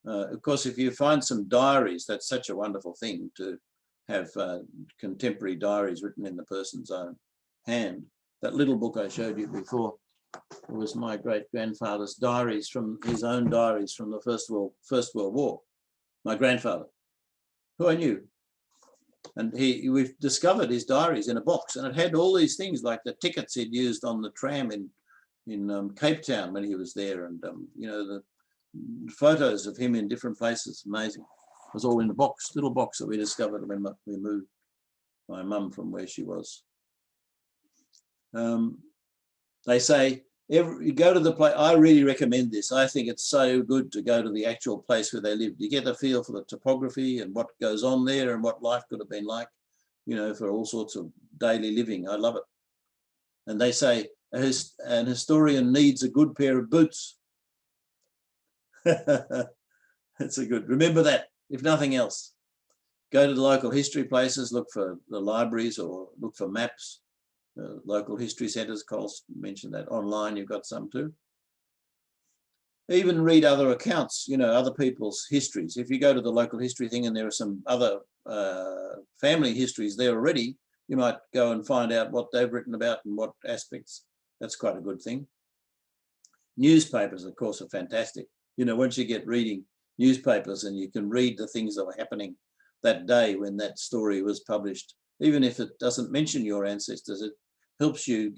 Of course, if you find some diaries, that's such a wonderful thing to have contemporary diaries written in the person's own hand. That little book I showed you before, it was my great-grandfather's diaries, from his own diaries from the First World War. My grandfather, who I knew. And we've discovered his diaries in a box, and it had all these things like the tickets he'd used on the tram in Cape Town when he was there, and you know, the photos of him in different places. Amazing. It was all in the box, little box that we discovered when we moved my mum from where she was. They say you go to the place. I really recommend this. I think it's so good to go to the actual place where they lived. You get a feel for the topography and what goes on there and what life could have been like, you know, for all sorts of daily living. I love it. And they say an historian needs a good pair of boots. That's a good, remember that, if nothing else. Go to the local history places, look for the libraries or look for maps. Local history centres, Cole's mentioned that. Online, you've got some too. Even read other accounts, you know, other people's histories. If you go to the local history thing and there are some other family histories there already, you might go and find out what they've written about and what aspects. That's quite a good thing. Newspapers, of course, are fantastic. You know, once you get reading newspapers and you can read the things that were happening that day when that story was published, even if it doesn't mention your ancestors, it helps you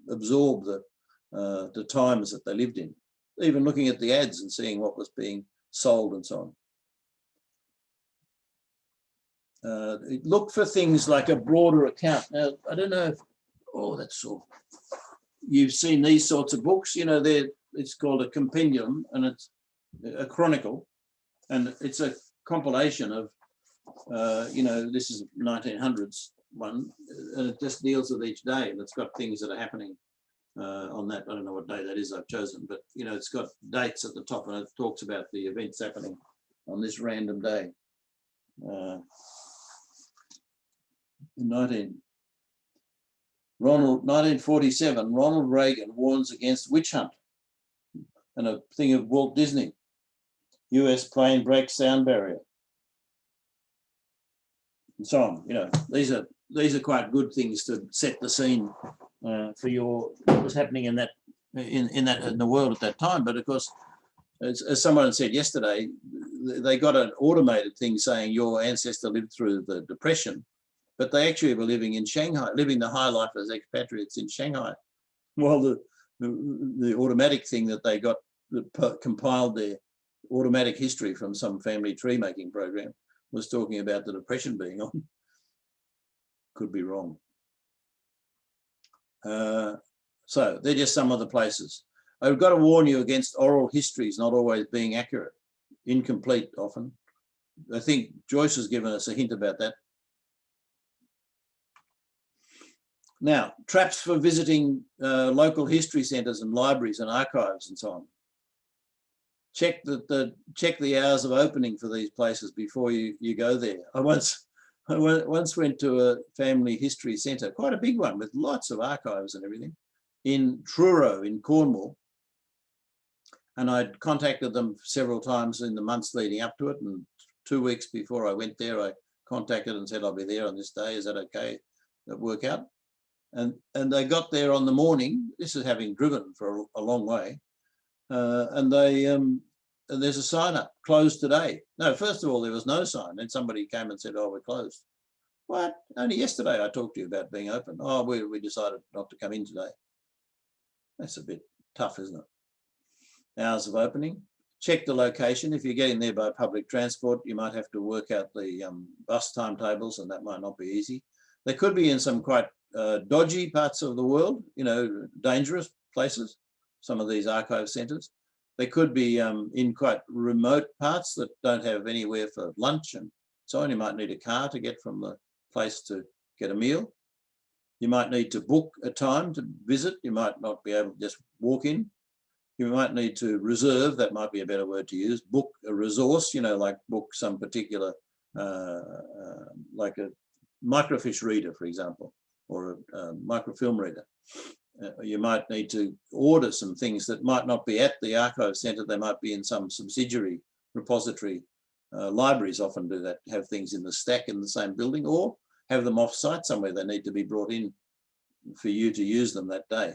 absorb the times that they lived in. Even looking at the ads and seeing what was being sold and so on. Look for things like a broader account. Now, I don't know if, oh, that's all. You've seen these sorts of books, you know, it's called a compendium and it's a chronicle, and it's a compilation of You know, this is 1900s one, and it just deals with each day, and it's got things that are happening on that. I don't know what day that is I've chosen, but you know, it's got dates at the top, and it talks about the events happening on this random day. In 1947, Ronald Reagan warns against witch hunt, and a thing of Walt Disney. US plane breaks sound barrier, and so on. You know, these are quite good things to set the scene for what was happening in that in the world at that time. But of course, as someone said yesterday, they got an automated thing saying your ancestor lived through the Depression, but they actually were living in Shanghai, living the high life as expatriates in Shanghai. While the automatic thing that they got that compiled their automatic history from some family tree making program was talking about the Depression being on. Could be wrong. So they're just some of the places. I've got to warn you against oral histories not always being accurate, incomplete often. I think Joyce has given us a hint about that. Now, traps for visiting local history centres and libraries and archives and so on. Check the hours of opening for these places before you go there. I once went to a family history centre, quite a big one with lots of archives and everything, in Truro in Cornwall. And I'd contacted them several times in the months leading up to it. And 2 weeks before I went there, I contacted and said, I'll be there on this day. Is that okay? That work out? And they got there on the morning. This is having driven for a long way. And there's a sign up, closed today. No, first of all, there was no sign. Then somebody came and said, oh, we're closed. What? Only yesterday I talked to you about being open. Oh, we decided not to come in today. That's a bit tough, isn't it? Hours of opening. Check the location. If you're getting there by public transport, you might have to work out the bus timetables, and that might not be easy. They could be in some quite dodgy parts of the world, you know, dangerous places, some of these archive centres. They could be in quite remote parts that don't have anywhere for lunch and so on. You might need a car to get from the place to get a meal. You might need to book a time to visit. You might not be able to just walk in. You might need to reserve, that might be a better word to use, book a resource, you know, like book some particular, like a microfiche reader, for example, or a microfilm reader. You might need to order some things that might not be at the archive centre. They might be in some subsidiary repository. Libraries often do that, have things in the stack in the same building, or have them off-site somewhere. They need to be brought in for you to use them that day.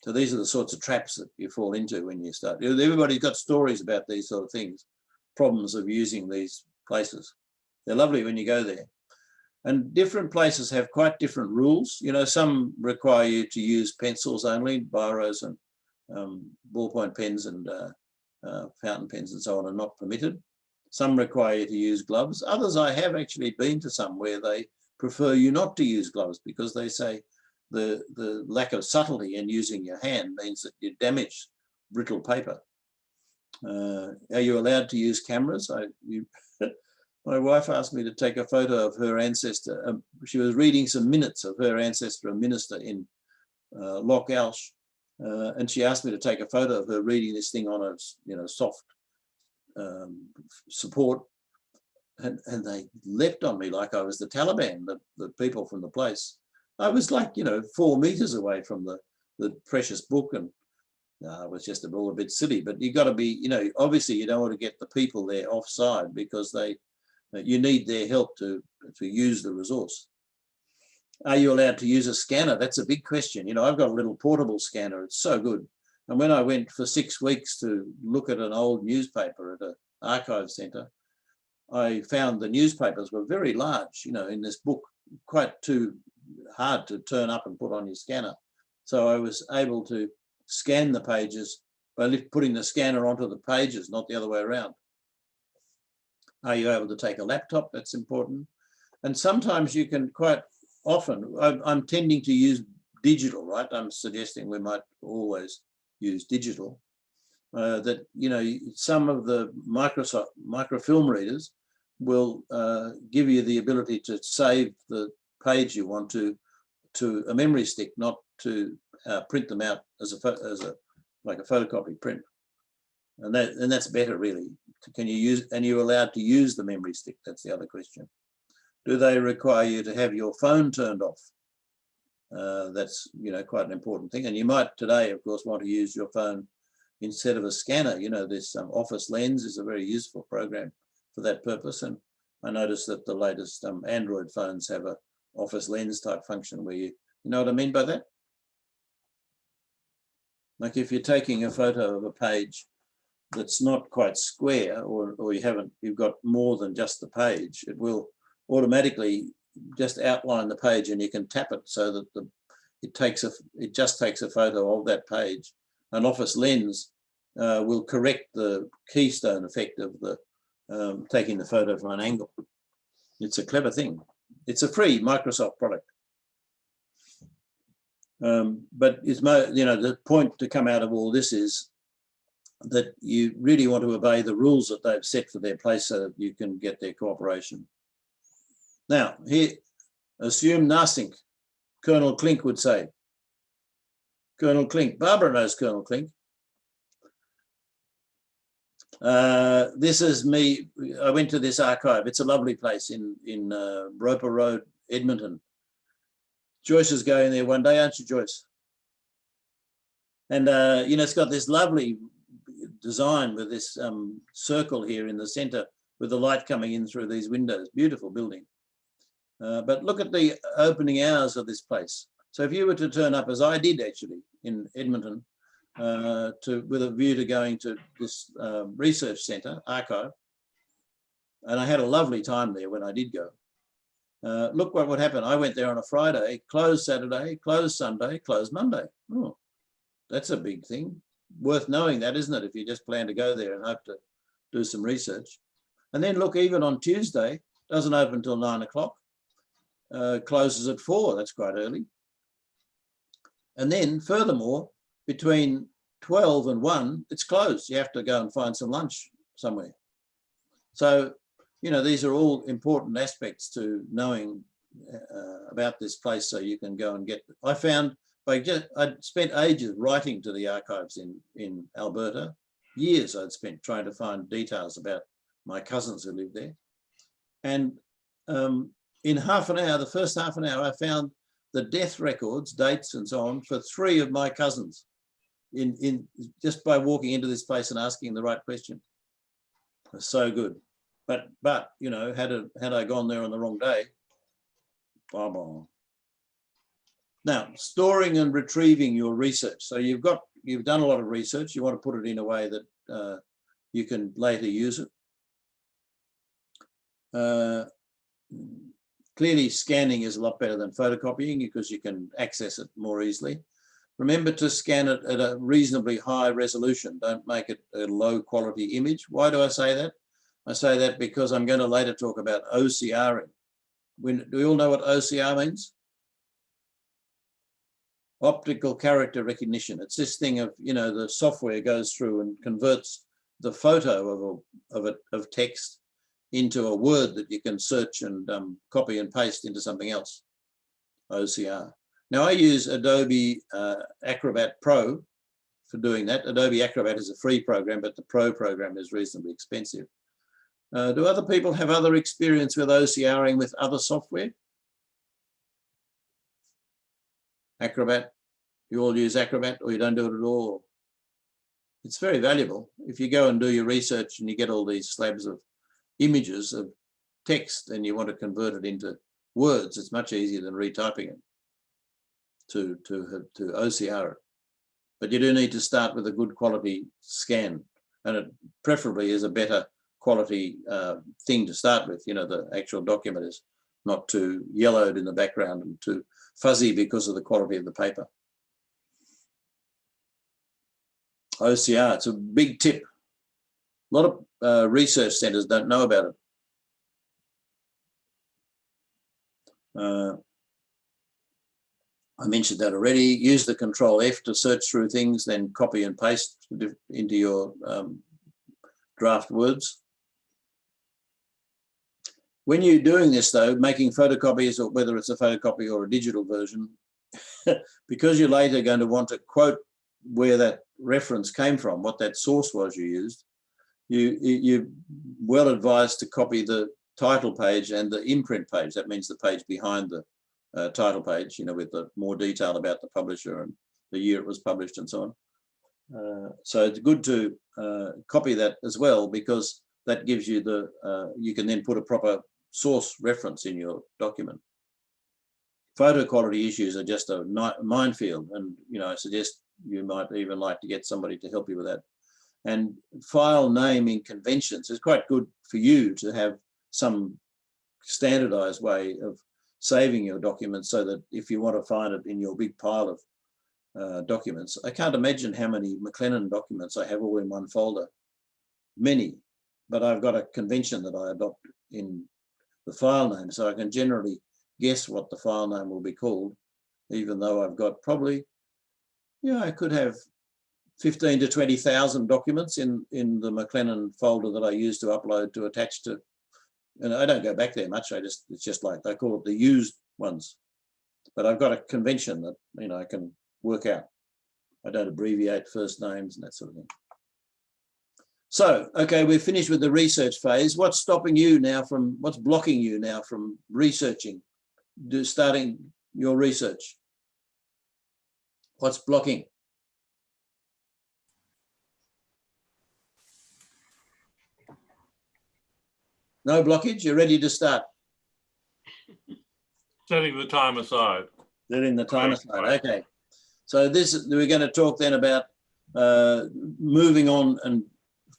So these are the sorts of traps that you fall into when you start. Everybody's got stories about these sort of things, problems of using these places. They're lovely when you go there. And different places have quite different rules. You know, some require you to use pencils only, biros and ballpoint pens and fountain pens and so on are not permitted. Some require you to use gloves. Others, I have actually been to some where they prefer you not to use gloves because they say the lack of subtlety in using your hand means that you damage brittle paper. Are you allowed to use cameras? My wife asked me to take a photo of her ancestor. She was reading some minutes of her ancestor, a minister in Loch Alsh, and she asked me to take a photo of her reading this thing on a soft support, and they leapt on me like I was the Taliban, the people from the place. I was like, 4 meters away from the precious book, and it was just all a bit silly. But you got to be, obviously you don't want to get the people there offside because you need their help to use the resource. Are you allowed to use a scanner? That's a big question. I've got a little portable scanner. It's so good. And when I went for 6 weeks to look at an old newspaper at an archive centre, I found the newspapers were very large, in this book, quite too hard to turn up and put on your scanner. So I was able to scan the pages by putting the scanner onto the pages, not the other way around. Are you able to take a laptop? That's important. And sometimes you can quite often, I'm tending to use digital, right? I'm suggesting we might always use digital. That, some of the microfilm readers will give you the ability to save the page you want to a memory stick, not to print them out as like a photocopy print. And that's better, really. Can you use, and you're allowed to use the memory stick? That's the other question. Do they require you to have your phone turned off? That's, you know, quite an important thing. And you might today, of course, want to use your phone instead of a scanner. You know, this Office Lens is a very useful program for that purpose. And I noticed that the latest Android phones have a Office Lens type function where you know what I mean by that? Like if you're taking a photo of a page that's not quite square, or you've got more than just the page, it will automatically just outline the page, and you can tap it so that it just takes a photo of that page. An Office Lens will correct the keystone effect of the taking the photo from an angle. It's a clever thing. It's a free Microsoft product. But it's the point to come out of all this is that you really want to obey the rules that they've set for their place so that you can get their cooperation. Now, here, assume nothing, Colonel Klink would say. Colonel Klink, Barbara knows Colonel Klink. This is me. I went to this archive. It's a lovely place in Roper Road, Edmonton. Joyce is going there one day, aren't you, Joyce? And, it's got this lovely design with this circle here in the center with the light coming in through these windows. Beautiful building. But look at the opening hours of this place. So if you were to turn up, as I did actually in Edmonton, with a view to going to this research center, archive, and I had a lovely time there when I did go. Look what would happen. I went there on a Friday, closed Saturday, closed Sunday, closed Monday. Oh, that's a big thing. Worth knowing that, isn't it? If you just plan to go there and hope to do some research. And then look, even on Tuesday, doesn't open until 9 o'clock, closes at 4. That's quite early. And then furthermore, between 12 and 1, it's closed. You have to go and find some lunch somewhere. So, these are all important aspects to knowing about this place so you can go and get. I found, I'd spent ages writing to the archives in Alberta, years I'd spent trying to find details about my cousins who lived there. And in half an hour, the first half an hour, I found the death records, dates and so on, for 3 of my cousins in just by walking into this place and asking the right question. It was so good. But had I gone there on the wrong day, blah. Now, storing and retrieving your research. So you've done a lot of research. You want to put it in a way that you can later use it. Clearly, scanning is a lot better than photocopying because you can access it more easily. Remember to scan it at a reasonably high resolution. Don't make it a low quality image. Why do I say that? I say that because I'm going to later talk about OCRing. Do we all know what OCR means? Optical character recognition. It's this thing of, the software goes through and converts the photo of text into a word that you can search and copy and paste into something else. OCR. Now I use Adobe Acrobat Pro for doing that. Adobe Acrobat is a free program, but the Pro program is reasonably expensive. Do other people have other experience with OCRing with other software? Acrobat, you all use Acrobat or you don't do it at all? It's very valuable. If you go and do your research and you get all these slabs of images of text and you want to convert it into words, it's much easier than retyping it to OCR it. But you do need to start with a good quality scan, and it preferably is a better quality thing to start with. The actual document is not too yellowed in the background and too fuzzy because of the quality of the paper. OCR, it's a big tip. A lot of research centers don't know about it. I mentioned that already. Use the Control F to search through things, then copy and paste into your draft words. When you're doing this though, making photocopies, or whether it's a photocopy or a digital version, because you're later going to want to quote where that reference came from, what that source was you used, you're well advised to copy the title page and the imprint page. That means the page behind the title page, you know, with the more detail about the publisher and the year it was published and so on. So it's good to copy that as well, because that gives you the, you can then put a proper source reference in your document. Photo quality issues are just a minefield, and you know, I suggest you might even like to get somebody to help you with that. And file naming conventions is quite good for you to have some standardized way of saving your documents, so that if you want to find it in your big pile of documents. I can't imagine how many MacLennan documents I have all in one folder. Many, but I've got a convention that I adopt in the file name, so I can generally guess what the file name will be called, even though I've got probably, yeah, I could have 15 to 20,000 documents in the MacLennan folder that I use to upload, to attach to, and I don't go back there much. It's just like, they call it the used ones, but I've got a convention that, you know, I can work out. I don't abbreviate first names and that sort of thing. So, okay, we're finished with the research phase. What's stopping you now from, what's blocking you now from researching, starting your research? What's blocking? No blockage, you're ready to start. Setting the time aside. Setting the time aside, okay. So we're going to talk then about moving on and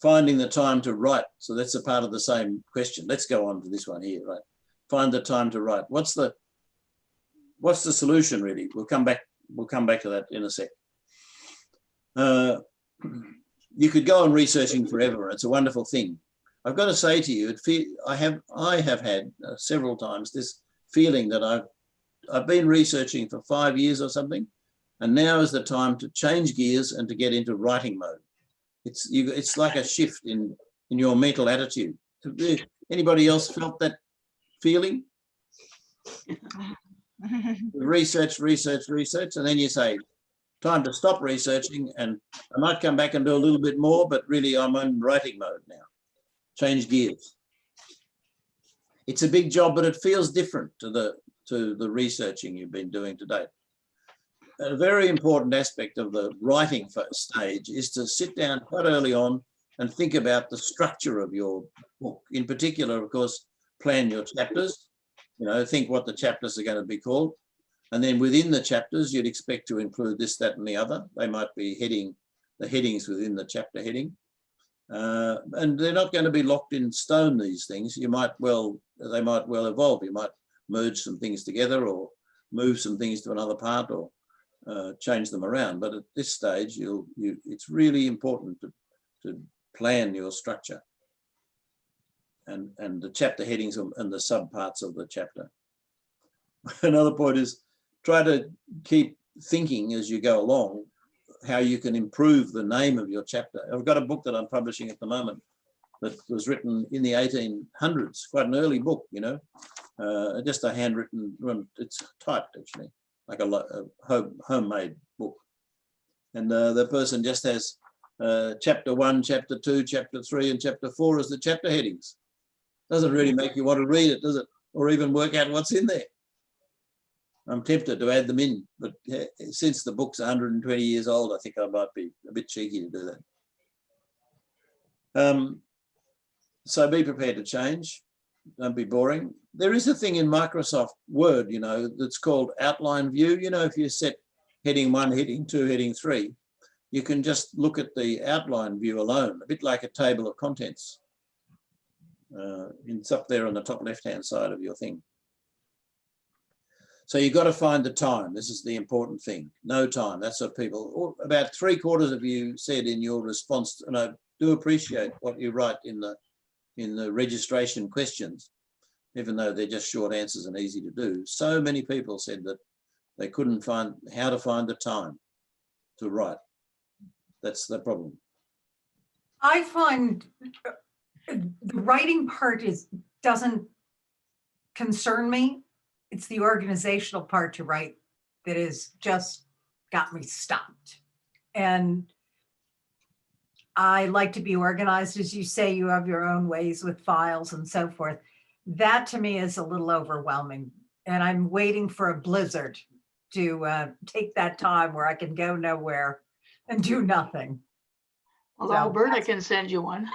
finding the time to write. So that's a part of the same question. Let's go on to this one here, right? Find the time to write. What's the solution really? We'll come back to that in a sec. You could go on researching forever. It's a wonderful thing. I've got to say to you, I have had several times this feeling that I've been researching for 5 years or something, and now is the time to change gears and to get into writing mode. It's like a shift in your mental attitude. Anybody else felt that feeling? Research, and then you say, time to stop researching, and I might come back and do a little bit more, but really I'm in writing mode now. Change gears. It's a big job, but it feels different to the researching you've been doing to date. A very important aspect of the writing stage is to sit down quite early on and think about the structure of your book. In particular, of course, plan your chapters. You know, think what the chapters are going to be called. And then within the chapters, you'd expect to include this, that, and the other. They might be the headings within the chapter heading. And they're not going to be locked in stone, these things. They might well evolve. You might merge some things together, or move some things to another part, or change them around. But at this stage, it's really important to plan your structure and the chapter headings and the subparts of the chapter. Another point is, try to keep thinking as you go along how you can improve the name of your chapter. I've got a book that I'm publishing at the moment that was written in the 1800s, quite an early book, you know, just a handwritten one. It's typed actually, like a homemade book. And the person just has chapter 1, chapter 2, chapter 3, and chapter 4 as the chapter headings. Doesn't really make you want to read it, does it? Or even work out what's in there. I'm tempted to add them in, but since the book's 120 years old, I think I might be a bit cheeky to do that. So be prepared to change. Don't be boring. There is a thing in Microsoft Word, you know, that's called outline view. You know, if you set heading 1, heading 2, heading 3, you can just look at the outline view alone, a bit like a table of contents. It's up there on the top left-hand side of your thing. So you've got to find the time. This is the important thing. No time. That's what people, about 3/4 of you said in your response, and I do appreciate what you write in the registration questions, even though they're just short answers and easy to do. So many people said that they couldn't find how to find the time to write. That's the problem. I find the writing part doesn't concern me. It's the organizational part to write that has just got me stopped. And I like to be organized. As you say, you have your own ways with files and so forth. That to me is a little overwhelming. And I'm waiting for a blizzard to take that time where I can go nowhere and do nothing. Well, So Alberta can send you one.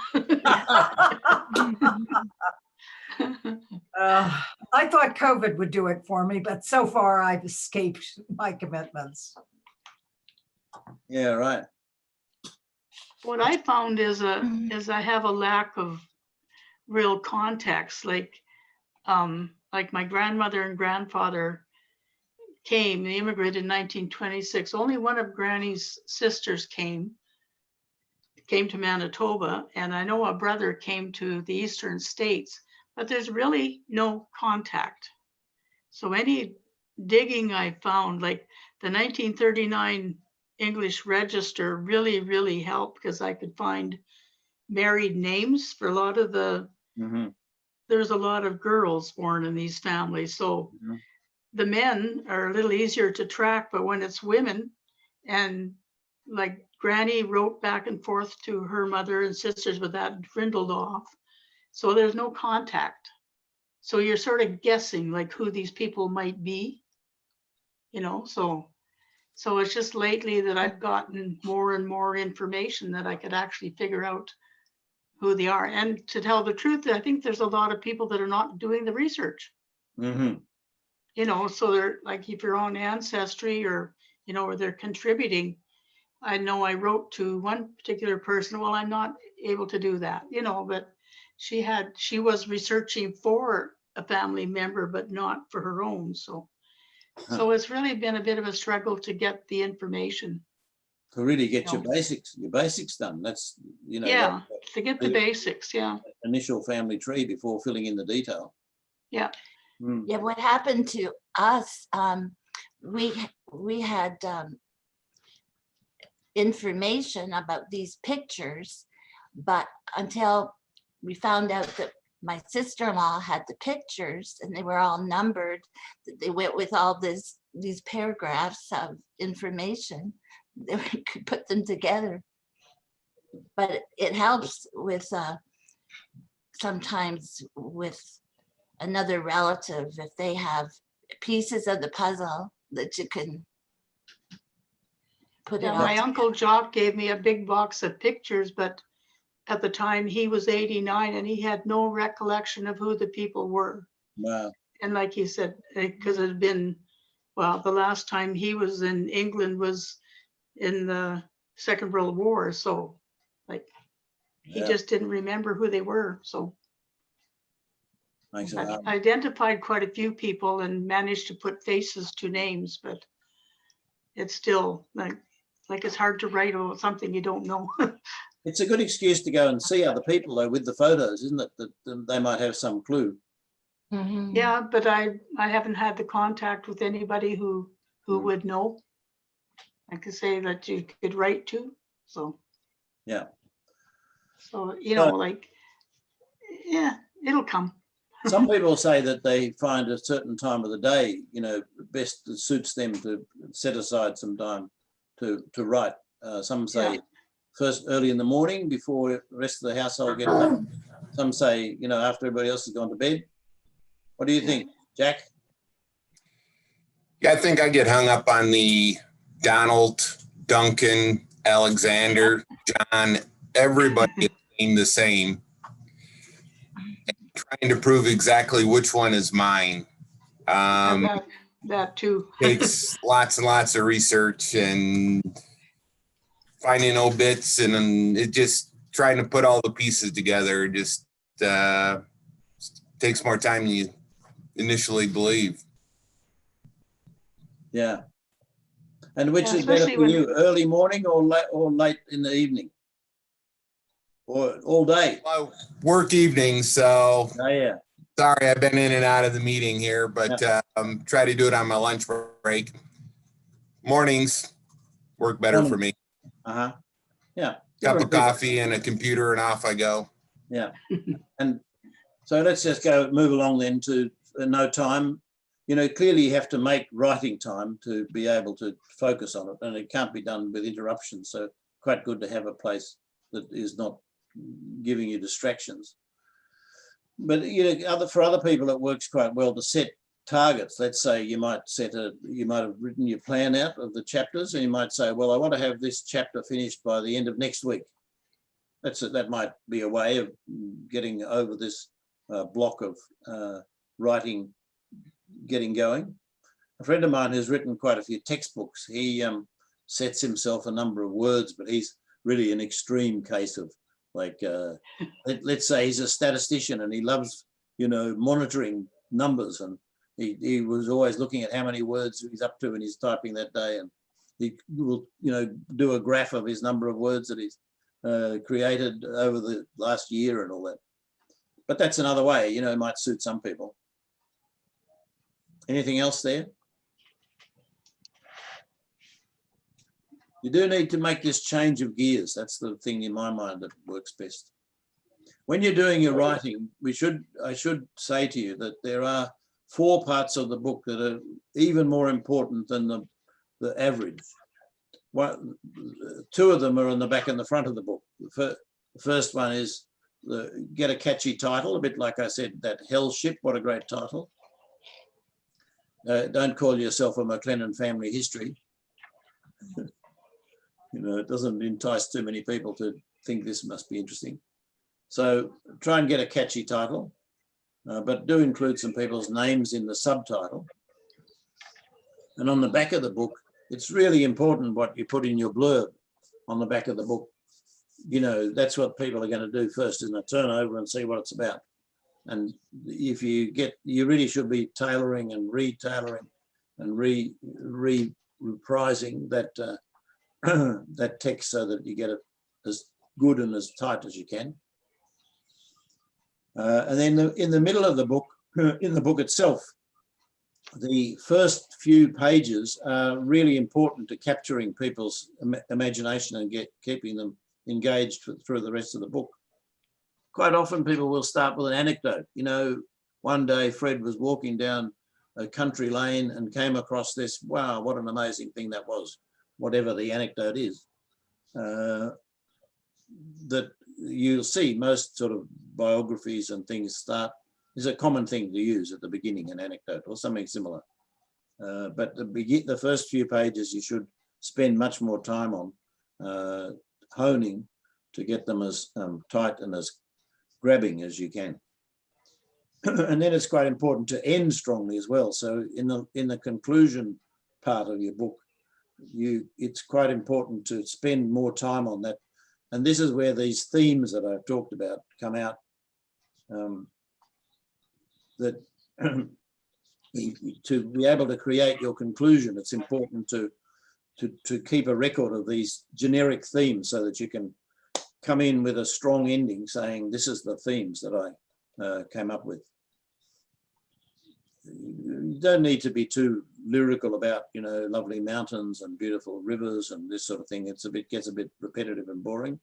I thought COVID would do it for me, but so far I've escaped my commitments. Yeah, right. What I found is I have a lack of real context. Like my grandmother and grandfather they immigrated in 1926. Only one of Granny's sisters came to Manitoba, and I know a brother came to the eastern states, but there's really no contact. So any digging I found, like the 1939 English Register really helped, because I could find married names for a lot of the, there's a lot of girls born in these families. So the men are a little easier to track, but when it's women, and like Granny wrote back and forth to her mother and sisters, but that dwindled off. So there's no contact. So you're sort of guessing like who these people might be, so it's just lately that I've gotten more and more information that I could actually figure out who they are. And to tell the truth, I think there's a lot of people that are not doing the research. So they're like, if you're on Ancestry or, or they're contributing. I know I wrote to one particular person, well, I'm not able to do that, but she was researching for a family member, but not for her own. So it's really been a bit of a struggle to get the information. To really get your basics done. That's, yeah, to get the basics, yeah. Initial family tree before filling in the detail. Yeah. Yeah, what happened to us, we had information about these pictures, but until we found out that my sister-in-law had the pictures and they were all numbered, they went with all these paragraphs of information, that we could put them together. But it helps with sometimes with another relative, if they have pieces of the puzzle that you can put it on. My Uncle Jock gave me a big box of pictures, but at the time he was 89 and he had no recollection of who the people were. Wow. And like he said, because it had been, the last time he was in England was in the Second World War. So he just didn't remember who they were. So I identified quite a few people and managed to put faces to names, but it's still like it's hard to write about something you don't know. It's a good excuse to go and see other people though with the photos, isn't it? That they might have some clue. Yeah, but I haven't had the contact with anybody who would know. I could say that you could write to. So yeah. So it'll come. Some people say that they find a certain time of the day, best that suits them to set aside some time to write. Some say first early in the morning before the rest of the household gets up. Some say, after everybody else has gone to bed. What do you think, Jack? Yeah, I think I get hung up on the Donald, Duncan, Alexander, John, everybody is named the same. Trying to prove exactly which one is mine. That too. Takes lots and lots of research and finding obits, and it just trying to put all the pieces together just takes more time than you initially believe. Yeah. And which is better for you, early morning or late in the evening? Or all day? Well, work evenings, so yeah. Sorry, I've been in and out of the meeting here, but try to do it on my lunch break. Mornings work better for me. Yeah. Cup of coffee and a computer and off I go. Yeah. And so let's just move along then to no time, you know, clearly you have to make writing time to be able to focus on it, and it can't be done with interruptions. So quite good to have a place that is not giving you distractions. But you know, for other people, it works quite well to set targets. Let's say you might have written your plan out of the chapters, and you might say, well, I want to have this chapter finished by the end of next week. That might be a way of getting over this block of writing, getting going. A friend of mine who's written quite a few textbooks, he sets himself a number of words, but he's really an extreme case of, like, let's say he's a statistician and he loves, you know, monitoring numbers, and he was always looking at how many words he's up to and he's typing that day, and he will, you know, do a graph of his number of words that he's created over the last year and all that. But that's another way, you know, it might suit some people. Anything else there? You do need to make this change of gears. That's the thing in my mind that works best. When you're doing your writing, I should say to you that there are 4 parts of the book that are even more important than the average. 2 of them are on the back and the front of the book. The first one is get a catchy title, a bit like I said, that Hell Ship, what a great title. Don't call yourself a MacLennan family history. You know, it doesn't entice too many people to think this must be interesting. So try and get a catchy title, but do include some people's names in the subtitle. And on the back of the book, it's really important what you put in your blurb on the back of the book. You know, that's what people are going to do first, isn't it? Turn over and see what it's about. And if you really should be tailoring and retailoring and reprising that that text so that you get it as good and as tight as you can. And then in the middle of the book, in the book itself, the first few pages are really important to capturing people's imagination and keeping them engaged through the rest of the book. Quite often people will start with an anecdote. You know, one day Fred was walking down a country lane and came across this, wow, what an amazing thing that was, whatever the anecdote is. That you'll see most sort of biographies and things start, is a common thing to use at the beginning, an anecdote or something similar. But the first few pages you should spend much more time on honing to get them as tight and as grabbing as you can. And then it's quite important to end strongly as well. So in the conclusion part of your book, it's quite important to spend more time on that. And this is where these themes that I've talked about come out. That to be able to create your conclusion, it's important to keep a record of these generic themes so that you can come in with a strong ending saying, this is the themes that I came up with. You don't need to be too lyrical about, you know, lovely mountains and beautiful rivers and this sort of thing. Gets a bit repetitive and boring.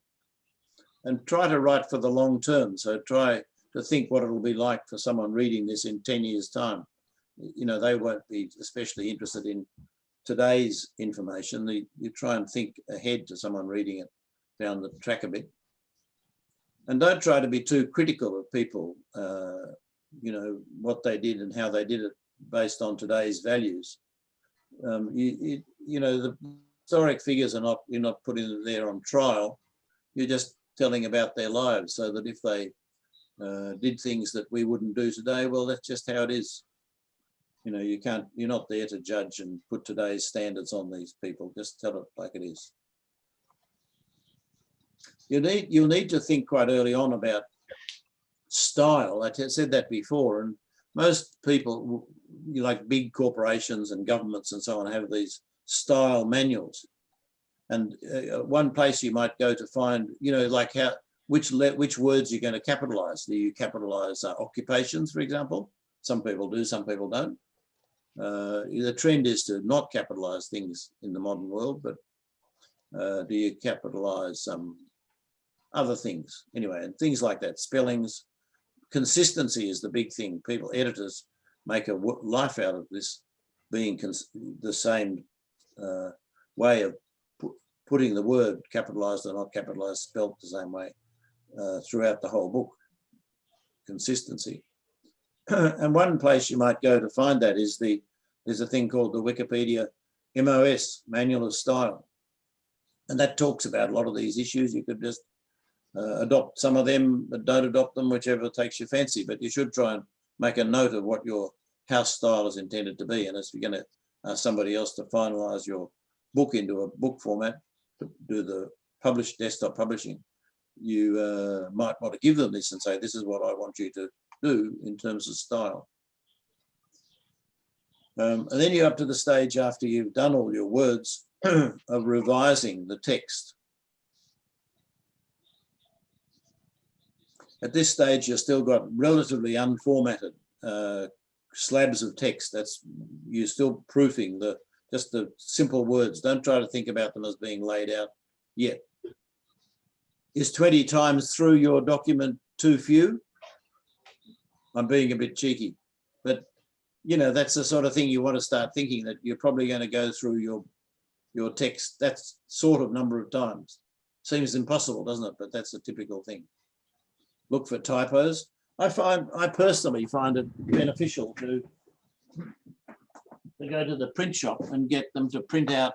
And try to write for the long term. So try to think what it'll be like for someone reading this in 10 years' time. You know, they won't be especially interested in today's information. You try and think ahead to someone reading it down the track a bit. And don't try to be too critical of people, you know, what they did and how they did it based on today's values. You know, the historic figures are not, you're not putting them there on trial. You're just telling about their lives so that if they did things that we wouldn't do today, well, that's just how it is. You know, you're not there to judge and put today's standards on these people. Just tell it like it is. You'll need to think quite early on about style. I said that before, and most people, like big corporations and governments and so on, have these style manuals. And one place you might go to find, you know, like which words you're going to capitalize. Do you capitalize occupations, for example? Some people do, some people don't. The trend is to not capitalize things in the modern world, but do you capitalize other things? Anyway, and things like that, spellings. Consistency is the big thing. Editors make a life out of this being the same way of putting the word capitalized or not capitalized, spelled the same way throughout the whole book. Consistency. And one place you might go to find that is there's a thing called the Wikipedia MOS, Manual of Style. And that talks about a lot of these issues. You could just adopt some of them, but don't adopt them, whichever takes your fancy. But you should try and make a note of what your house style is intended to be. And if you're going to ask somebody else to finalize your book into a book format, to do the desktop publishing, you might want to give them this and say, this is what I want you to do in terms of style. And then you're up to the stage after you've done all your words of revising the text. At this stage, you've still got relatively unformatted slabs of text. You're still proofing just the simple words. Don't try to think about them as being laid out yet. Is 20 times through your document too few? I'm being a bit cheeky, but you know, that's the sort of thing you want to start thinking, that you're probably going to go through your text that sort of number of times. Seems impossible, doesn't it? But that's a typical thing. Look for typos. I personally find it beneficial to go to the print shop and get them to print out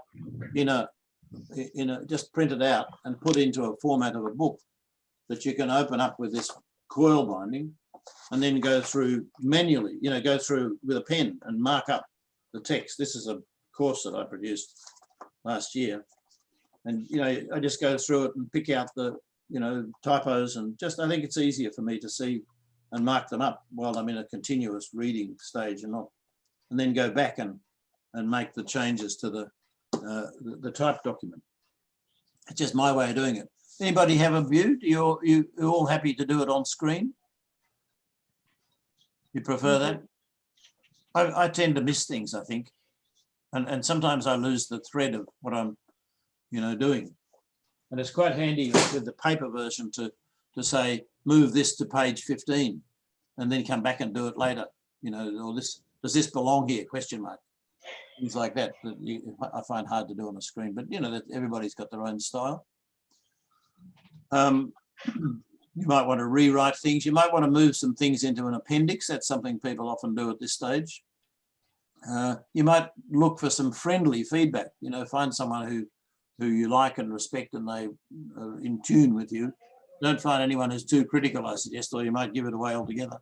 just print it out and put into a format of a book that you can open up with this coil binding and then go through manually, go through with a pen and mark up the text. This is a course that I produced last year. And, I just go through it and pick out the, typos, and I think it's easier for me to see and mark them up while I'm in a continuous reading stage and then go back and make the changes to the type document. It's just my way of doing it. Anybody have a view? You all happy to do it on screen? You prefer that? I tend to miss things, I think. And sometimes I lose the thread of what I'm, doing. And it's quite handy with the paper version to say, move this to page 15 and then come back and do it later, or does this belong here, question mark. Things like that I find hard to do on a screen, but that everybody's got their own style. You might want to rewrite things. You might want to move some things into an appendix. That's something people often do at this stage. You might look for some friendly feedback. Find someone who you like and respect and they are in tune with you. Don't find anyone who's too critical, I suggest, or you might give it away altogether.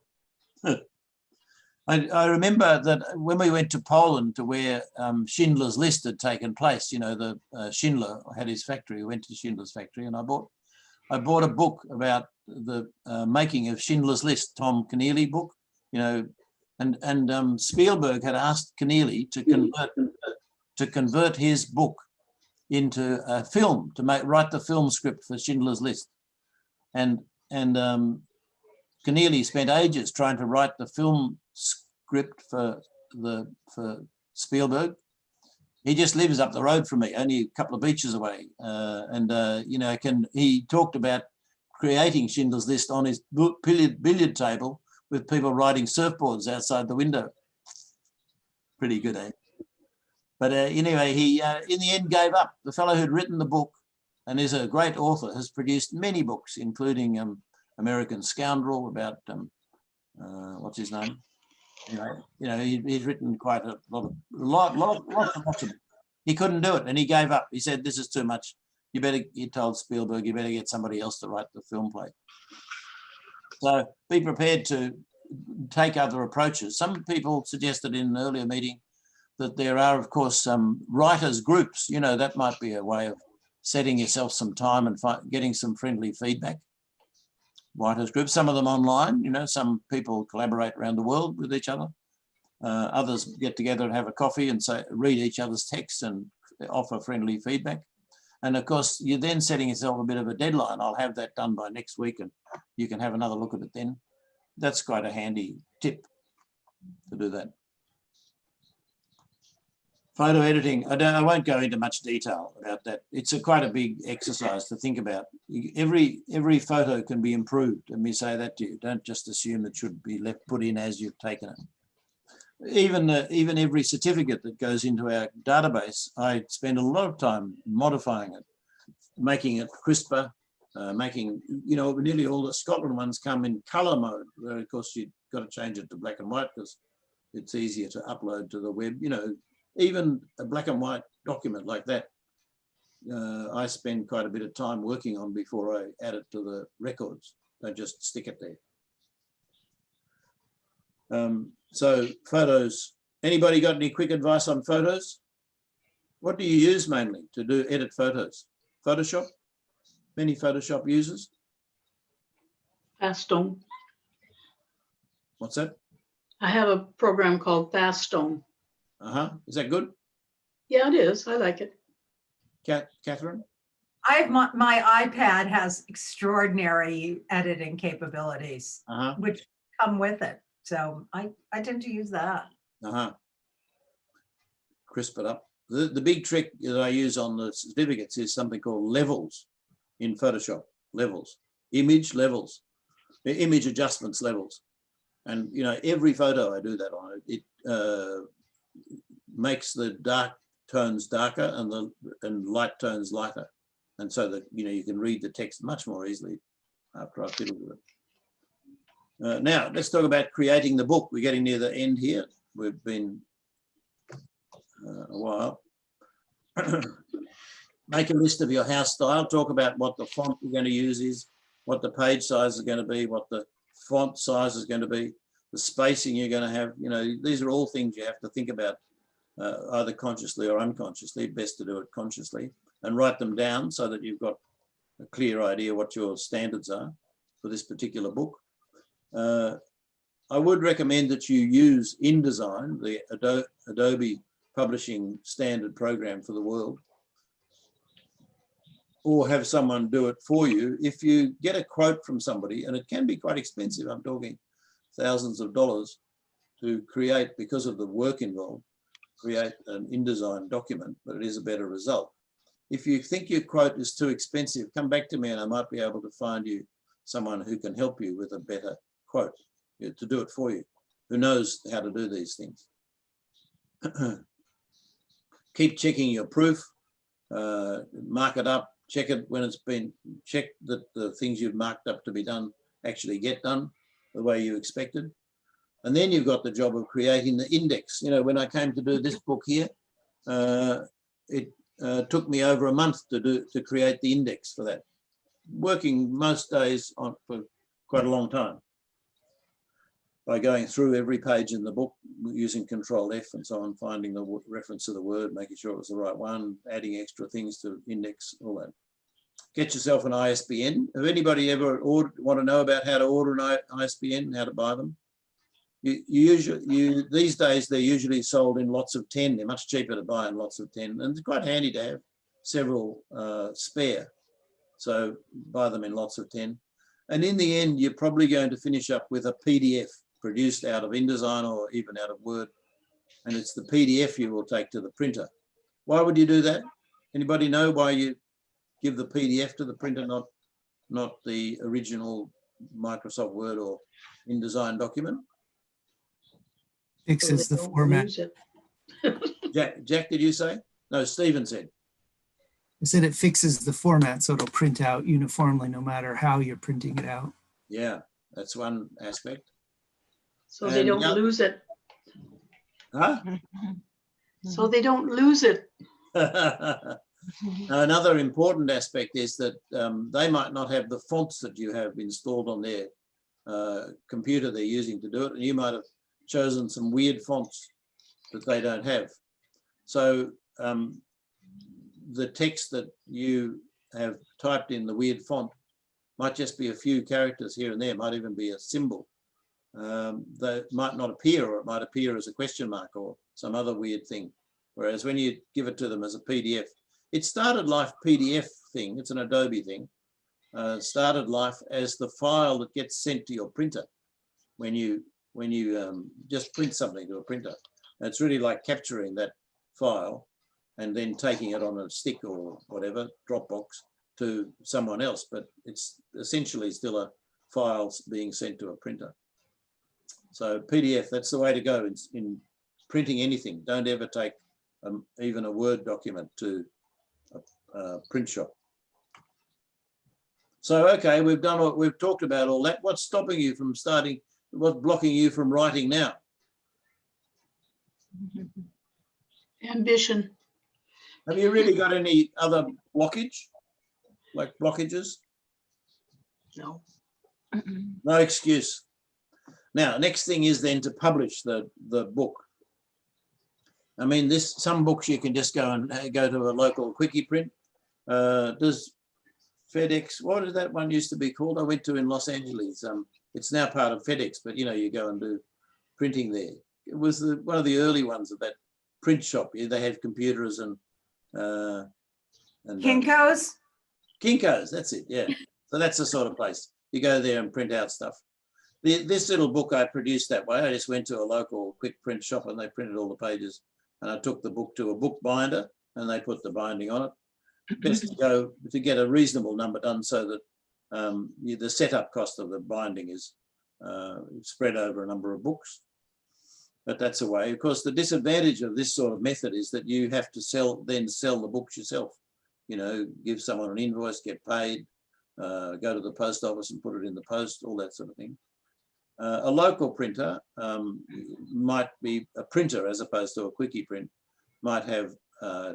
I remember that when we went to Poland to where Schindler's List had taken place, the Schindler had his factory. We went to Schindler's factory and I bought a book about the making of Schindler's List, Tom Keneally book, and Spielberg had asked Keneally to convert his book into a film, to write the film script for Schindler's List. And Keneally spent ages trying to write the film script for Spielberg. He just lives up the road from me, only a couple of beaches away. He talked about creating Schindler's List on his billiard table with people riding surfboards outside the window. Pretty good, eh? But anyway, he in the end gave up. The fellow who'd written the book and is a great author has produced many books, including American Scoundrel about what's his name? He's written quite a lot. He couldn't do it, and he gave up. He said, "This is too much. He told Spielberg, you better get somebody else to write the film play." So be prepared to take other approaches. Some people suggested in an earlier meeting that there are, of course, some writers' groups. That might be a way of setting yourself some time and getting some friendly feedback. Writers' groups, some of them online. Some people collaborate around the world with each other. Others get together and have a coffee and read each other's texts and offer friendly feedback. And of course, you're then setting yourself a bit of a deadline. I'll have that done by next week and you can have another look at it then. That's quite a handy tip to do that. Photo editing, I won't go into much detail about that. It's quite a big exercise to think about. Every photo can be improved, and we say that to you. Don't just assume it should be put in as you've taken it. even every certificate that goes into our database, I spend a lot of time modifying it, making it crisper, making, you know, nearly all the Scotland ones come in color mode, where of course you've got to change it to black and white because it's easier to upload to the web. You know, even a black and white document like that, I spend quite a bit of time working on before I add it to the records. Don't just stick it there. So photos, anybody got any quick advice on photos? What do you use mainly to edit photos? Photoshop? Many Photoshop users? Faststone. What's that? I have a program called Faststone. Is that good? Yeah, it is. I like it. Catherine? I have my iPad has extraordinary editing capabilities, which come with it. So I tend to use that. Crisp it up. The big trick that I use on the certificates is something called levels in Photoshop. Levels, image levels, the image adjustments levels. And, you know, every photo I do that on, it makes the dark tones darker and light tones lighter. And so that, you know, you can read the text much more easily after I fiddle with it. Now, let's talk about creating the book. We're getting near the end here. We've been a while. Make a list of your house style. Talk about what the font you're going to use is, what the page size is going to be, what the font size is going to be, the spacing you're going to have. You know, these are all things you have to think about, either consciously or unconsciously. Best to do it consciously and write them down so that you've got a clear idea what your standards are for this particular book. I would recommend that you use InDesign, the Adobe publishing standard program for the world, or have someone do it for you. If you get a quote from somebody, and it can be quite expensive, I'm talking thousands of dollars to create, because of the work involved, create an InDesign document, but it is a better result. If you think your quote is too expensive, come back to me and I might be able to find you someone who can help you with a better quote, to do it for you, who knows how to do these things. Keep checking your proof, mark it up, check it when it's been checked that the things you've marked up to be done actually get done the way you expected. And then you've got the job of creating the index. You know, when I came to do this book here, it took me over a month to create the index for that, working most days on for quite a long time by going through every page in the book using Control F and so on, finding the reference to the word, making sure it was the right one, adding extra things to index, all that. Get yourself an ISBN. Have anybody ever want to know about how to order an ISBN, how to buy them? These days, they're usually sold in lots of 10. They're much cheaper to buy in lots of 10. And it's quite handy to have several spare. So buy them in lots of 10. And in the end, you're probably going to finish up with a PDF produced out of InDesign or even out of Word. And it's the PDF you will take to the printer. Why would you do that? Anybody know why you give the PDF to the printer, not the original Microsoft Word or InDesign document? Fixes the format. Jack, did you say? No, Stephen said. I said it fixes the format so it'll print out uniformly no matter how you're printing it out. Yeah, that's one aspect. So they don't lose it. Huh? So they don't lose it. Another important aspect is that they might not have the fonts that you have installed on their computer they're using to do it, and you might have chosen some weird fonts that they don't have. So the text that you have typed in the weird font might just be a few characters here and there, might even be a symbol. That might not appear, or it might appear as a question mark or some other weird thing. Whereas when you give it to them as a PDF, it started life PDF thing, it's an Adobe thing, started life as the file that gets sent to your printer when you just print something to a printer. And it's really like capturing that file and then taking it on a stick or whatever, Dropbox, to someone else, but it's essentially still a file being sent to a printer. So PDF, that's the way to go in printing anything, don't ever take even a Word document to a print shop. So, okay, we've talked about all that. What's stopping you from starting? What's blocking you from writing now? Ambition. Have you really got any other blockage, like blockages? No. No excuse. Now, next thing is then to publish the book. I mean, some books you can just go to a local quickie print. Does FedEx, what did that one used to be called? I went to in Los Angeles. It's now part of FedEx, but you know, you go and do printing there. It was one of the early ones of that print shop. They had computers and Kinko's? Kinko's, that's it, yeah. So that's the sort of place. You go there and print out stuff. This little book I produced that way. I just went to a local quick print shop and they printed all the pages. And I took the book to a book binder and they put the binding on it. Best to get a reasonable number done so that the setup cost of the binding is spread over a number of books. But that's a way. Of course, the disadvantage of this sort of method is that you have to sell the books yourself. You know, give someone an invoice, get paid, go to the post office and put it in the post, all that sort of thing. A local printer might be a printer as opposed to a quickie print, might have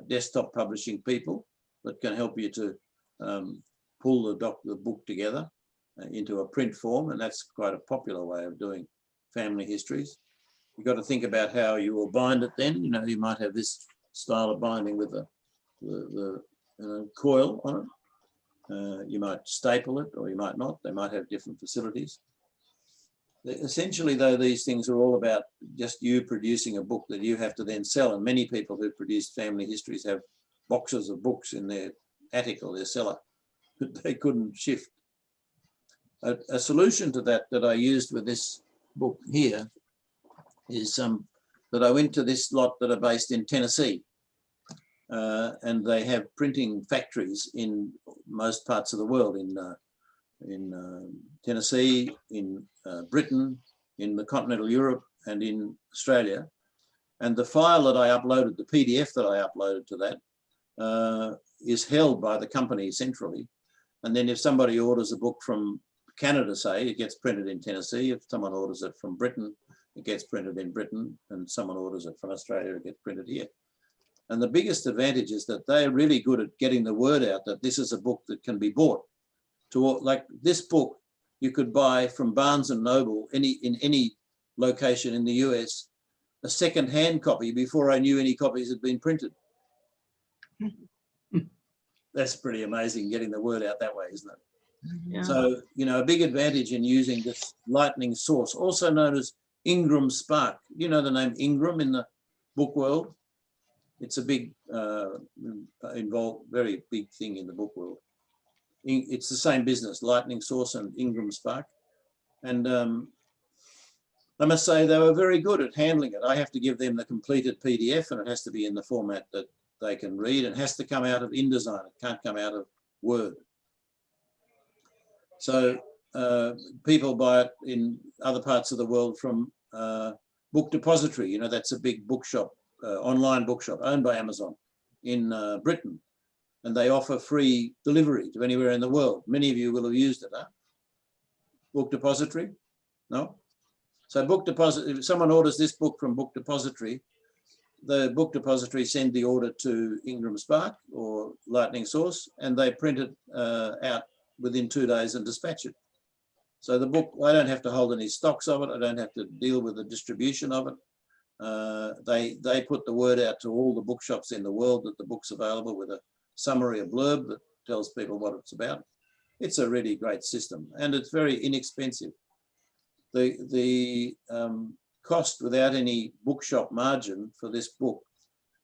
desktop publishing people that can help you to pull the book together into a print form, and that's quite a popular way of doing family histories. You've got to think about how you will bind it then. You know, you might have this style of binding with the coil on it. You might staple it or you might not. They might have different facilities. Essentially, though, these things are all about just you producing a book that you have to then sell. And many people who produce family histories have boxes of books in their attic or their cellar that they couldn't shift. A solution to that I used with this book here is that I went to this lot that are based in Tennessee. And they have printing factories in most parts of the world, in Tennessee, in Britain, in the continental Europe, and in Australia. And the file that I uploaded, the PDF that I uploaded to that, is held by the company centrally. And then if somebody orders a book from Canada, say, it gets printed in Tennessee. If someone orders it from Britain, it gets printed in Britain. And someone orders it from Australia, it gets printed here. And the biggest advantage is that they're really good at getting the word out that this is a book that can be bought. Like this book, you could buy from Barnes and Noble in any location in the US, a second-hand copy before I knew any copies had been printed. That's pretty amazing, getting the word out that way, isn't it? Yeah. So, you know, a big advantage in using this lightning source, also known as Ingram Spark. You know the name Ingram in the book world? It's a big, very big thing in the book world. It's the same business, lightning source and Ingram Spark. And I must say they were very good at handling it. I have to give them the completed PDF and it has to be in the format that they can read. It has to come out of InDesign. It can't come out of Word. So people buy it in other parts of the world from Book Depository. You know, that's a big bookshop, online bookshop owned by Amazon in Britain. And they offer free delivery to anywhere in the world. Many of you will have used it, huh? Book Depository? No? So Book Depository, if someone orders this book from Book Depository, the Book Depository send the order to Ingram Spark or Lightning Source, and they print it out within 2 days and dispatch it. So the book, I don't have to hold any stocks of it. I don't have to deal with the distribution of it. They put the word out to all the bookshops in the world that the book's available with a summary, a blurb that tells people what it's about. It's a really great system and it's very inexpensive. The cost without any bookshop margin for this book,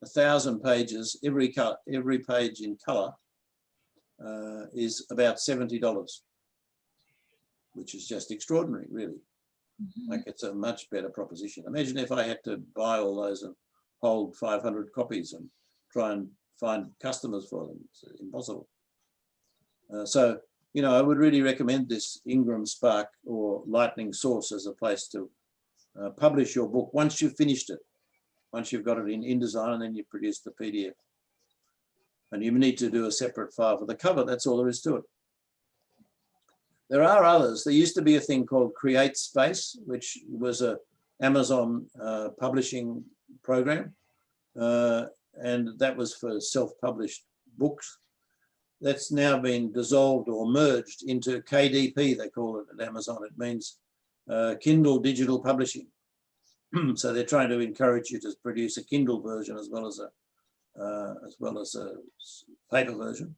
1,000 pages, every page in color, is about $70, which is just extraordinary, really. Like it's a much better proposition. Imagine if I had to buy all those and hold 500 copies and try and find customers for them. It's impossible. So, you know, I would really recommend this Ingram Spark or Lightning Source as a place to publish your book once you've finished it. once you've got it in InDesign, and then you produce the PDF. And you need to do a separate file for the cover. That's all there is to it. There are others. There used to be a thing called Create Space, which was a Amazon publishing program. And that was for self-published books. That's now been dissolved or merged into KDP, they call it at Amazon. It means Kindle Digital Publishing. So they're trying to encourage you to produce a Kindle version as well as a paper version.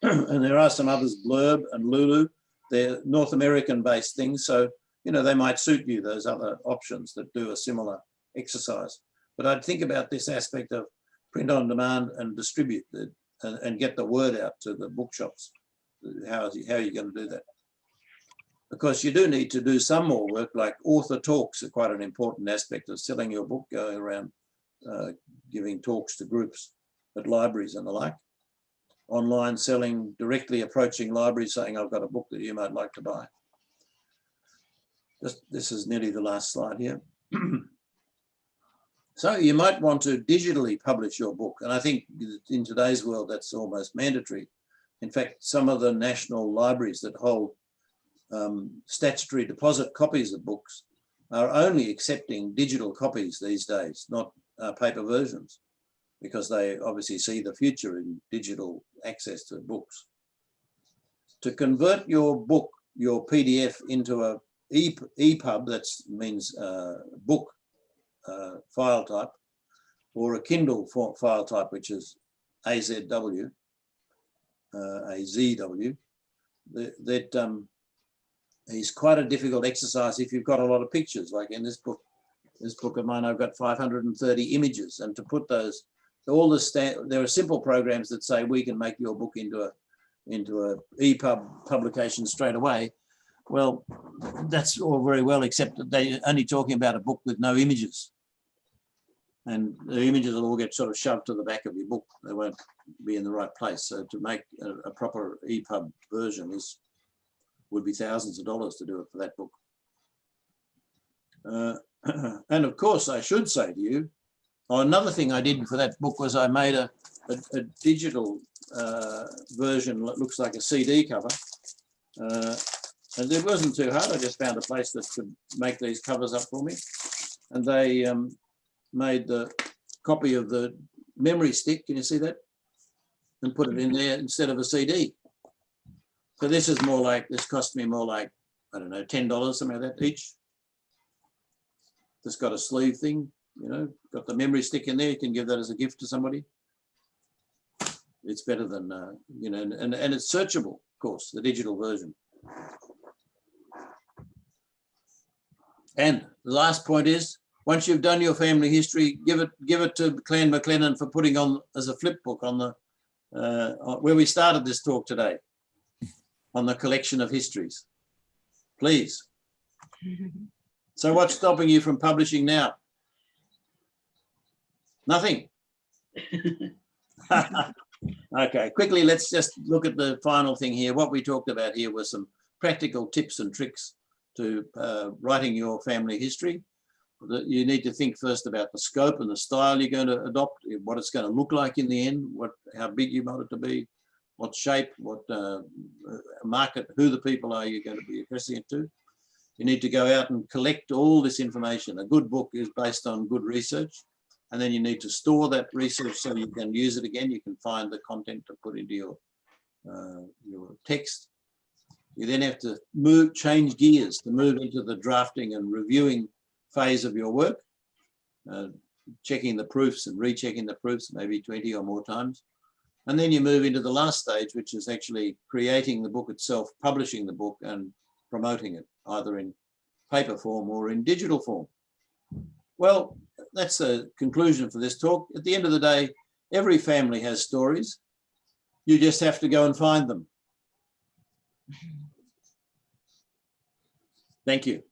And there are some others, Blurb and Lulu. They're North American-based things, so they might suit you, those other options that do a similar exercise. But I'd think about this aspect of print on demand and distribute it and get the word out to the bookshops. How are you going to do that? Because you do need to do some more work, like author talks are quite an important aspect of selling your book, going around giving talks to groups at libraries and the like. Online selling, directly approaching libraries saying, I've got a book that you might like to buy. This is nearly the last slide here. So you might want to digitally publish your book. And I think in today's world, that's almost mandatory. In fact, some of the national libraries that hold statutory deposit copies of books are only accepting digital copies these days, not paper versions, because they obviously see the future in digital access to books. To convert your book, your PDF, into a EPUB, that means book file type, or a Kindle file type, which is AZW, AZW, that is quite a difficult exercise if you've got a lot of pictures. Like in this book of mine, I've got 530 images, and to put those, there are simple programs that say we can make your book into a EPUB publication straight away. Well, that's all very well, except that they're only talking about a book with no images. And the images will all get sort of shoved to the back of your book. They won't be in the right place. So to make a proper EPUB version would be thousands of dollars to do it for that book. And of course, I should say to you, another thing I did for that book was I made a digital version that looks like a CD cover. And it wasn't too hard. I just found a place that could make these covers up for me. And they made the copy of the memory stick, can you see that? And put it in there instead of a CD. So this is more like, this cost me more like, I don't know, $10, something like that each. It's got a sleeve thing, got the memory stick in there. You can give that as a gift to somebody. It's better than, and it's searchable, of course, the digital version. And the last point is, once you've done your family history, give it to Clan MacLennan for putting on as a flip book on the where we started this talk today, on the collection of histories, please. So what's stopping you from publishing now? Nothing. Okay, quickly, let's just look at the final thing here. What we talked about here was some practical tips and tricks to writing your family history. You need to think first about the scope and the style you're going to adopt, what it's going to look like in the end, how big you want it to be, what shape, what market, who the people are you're going to be addressing it to. You need to go out and collect all this information. A good book is based on good research, and then you need to store that research so you can use it again. You can find the content to put into your text. You then have to change gears to move into the drafting and reviewing phase of your work, checking the proofs and rechecking the proofs maybe 20 or more times. And then you move into the last stage, which is actually creating the book itself, publishing the book and promoting it, either in paper form or in digital form. Well, that's the conclusion for this talk. At the end of the day, every family has stories. You just have to go and find them. Thank you.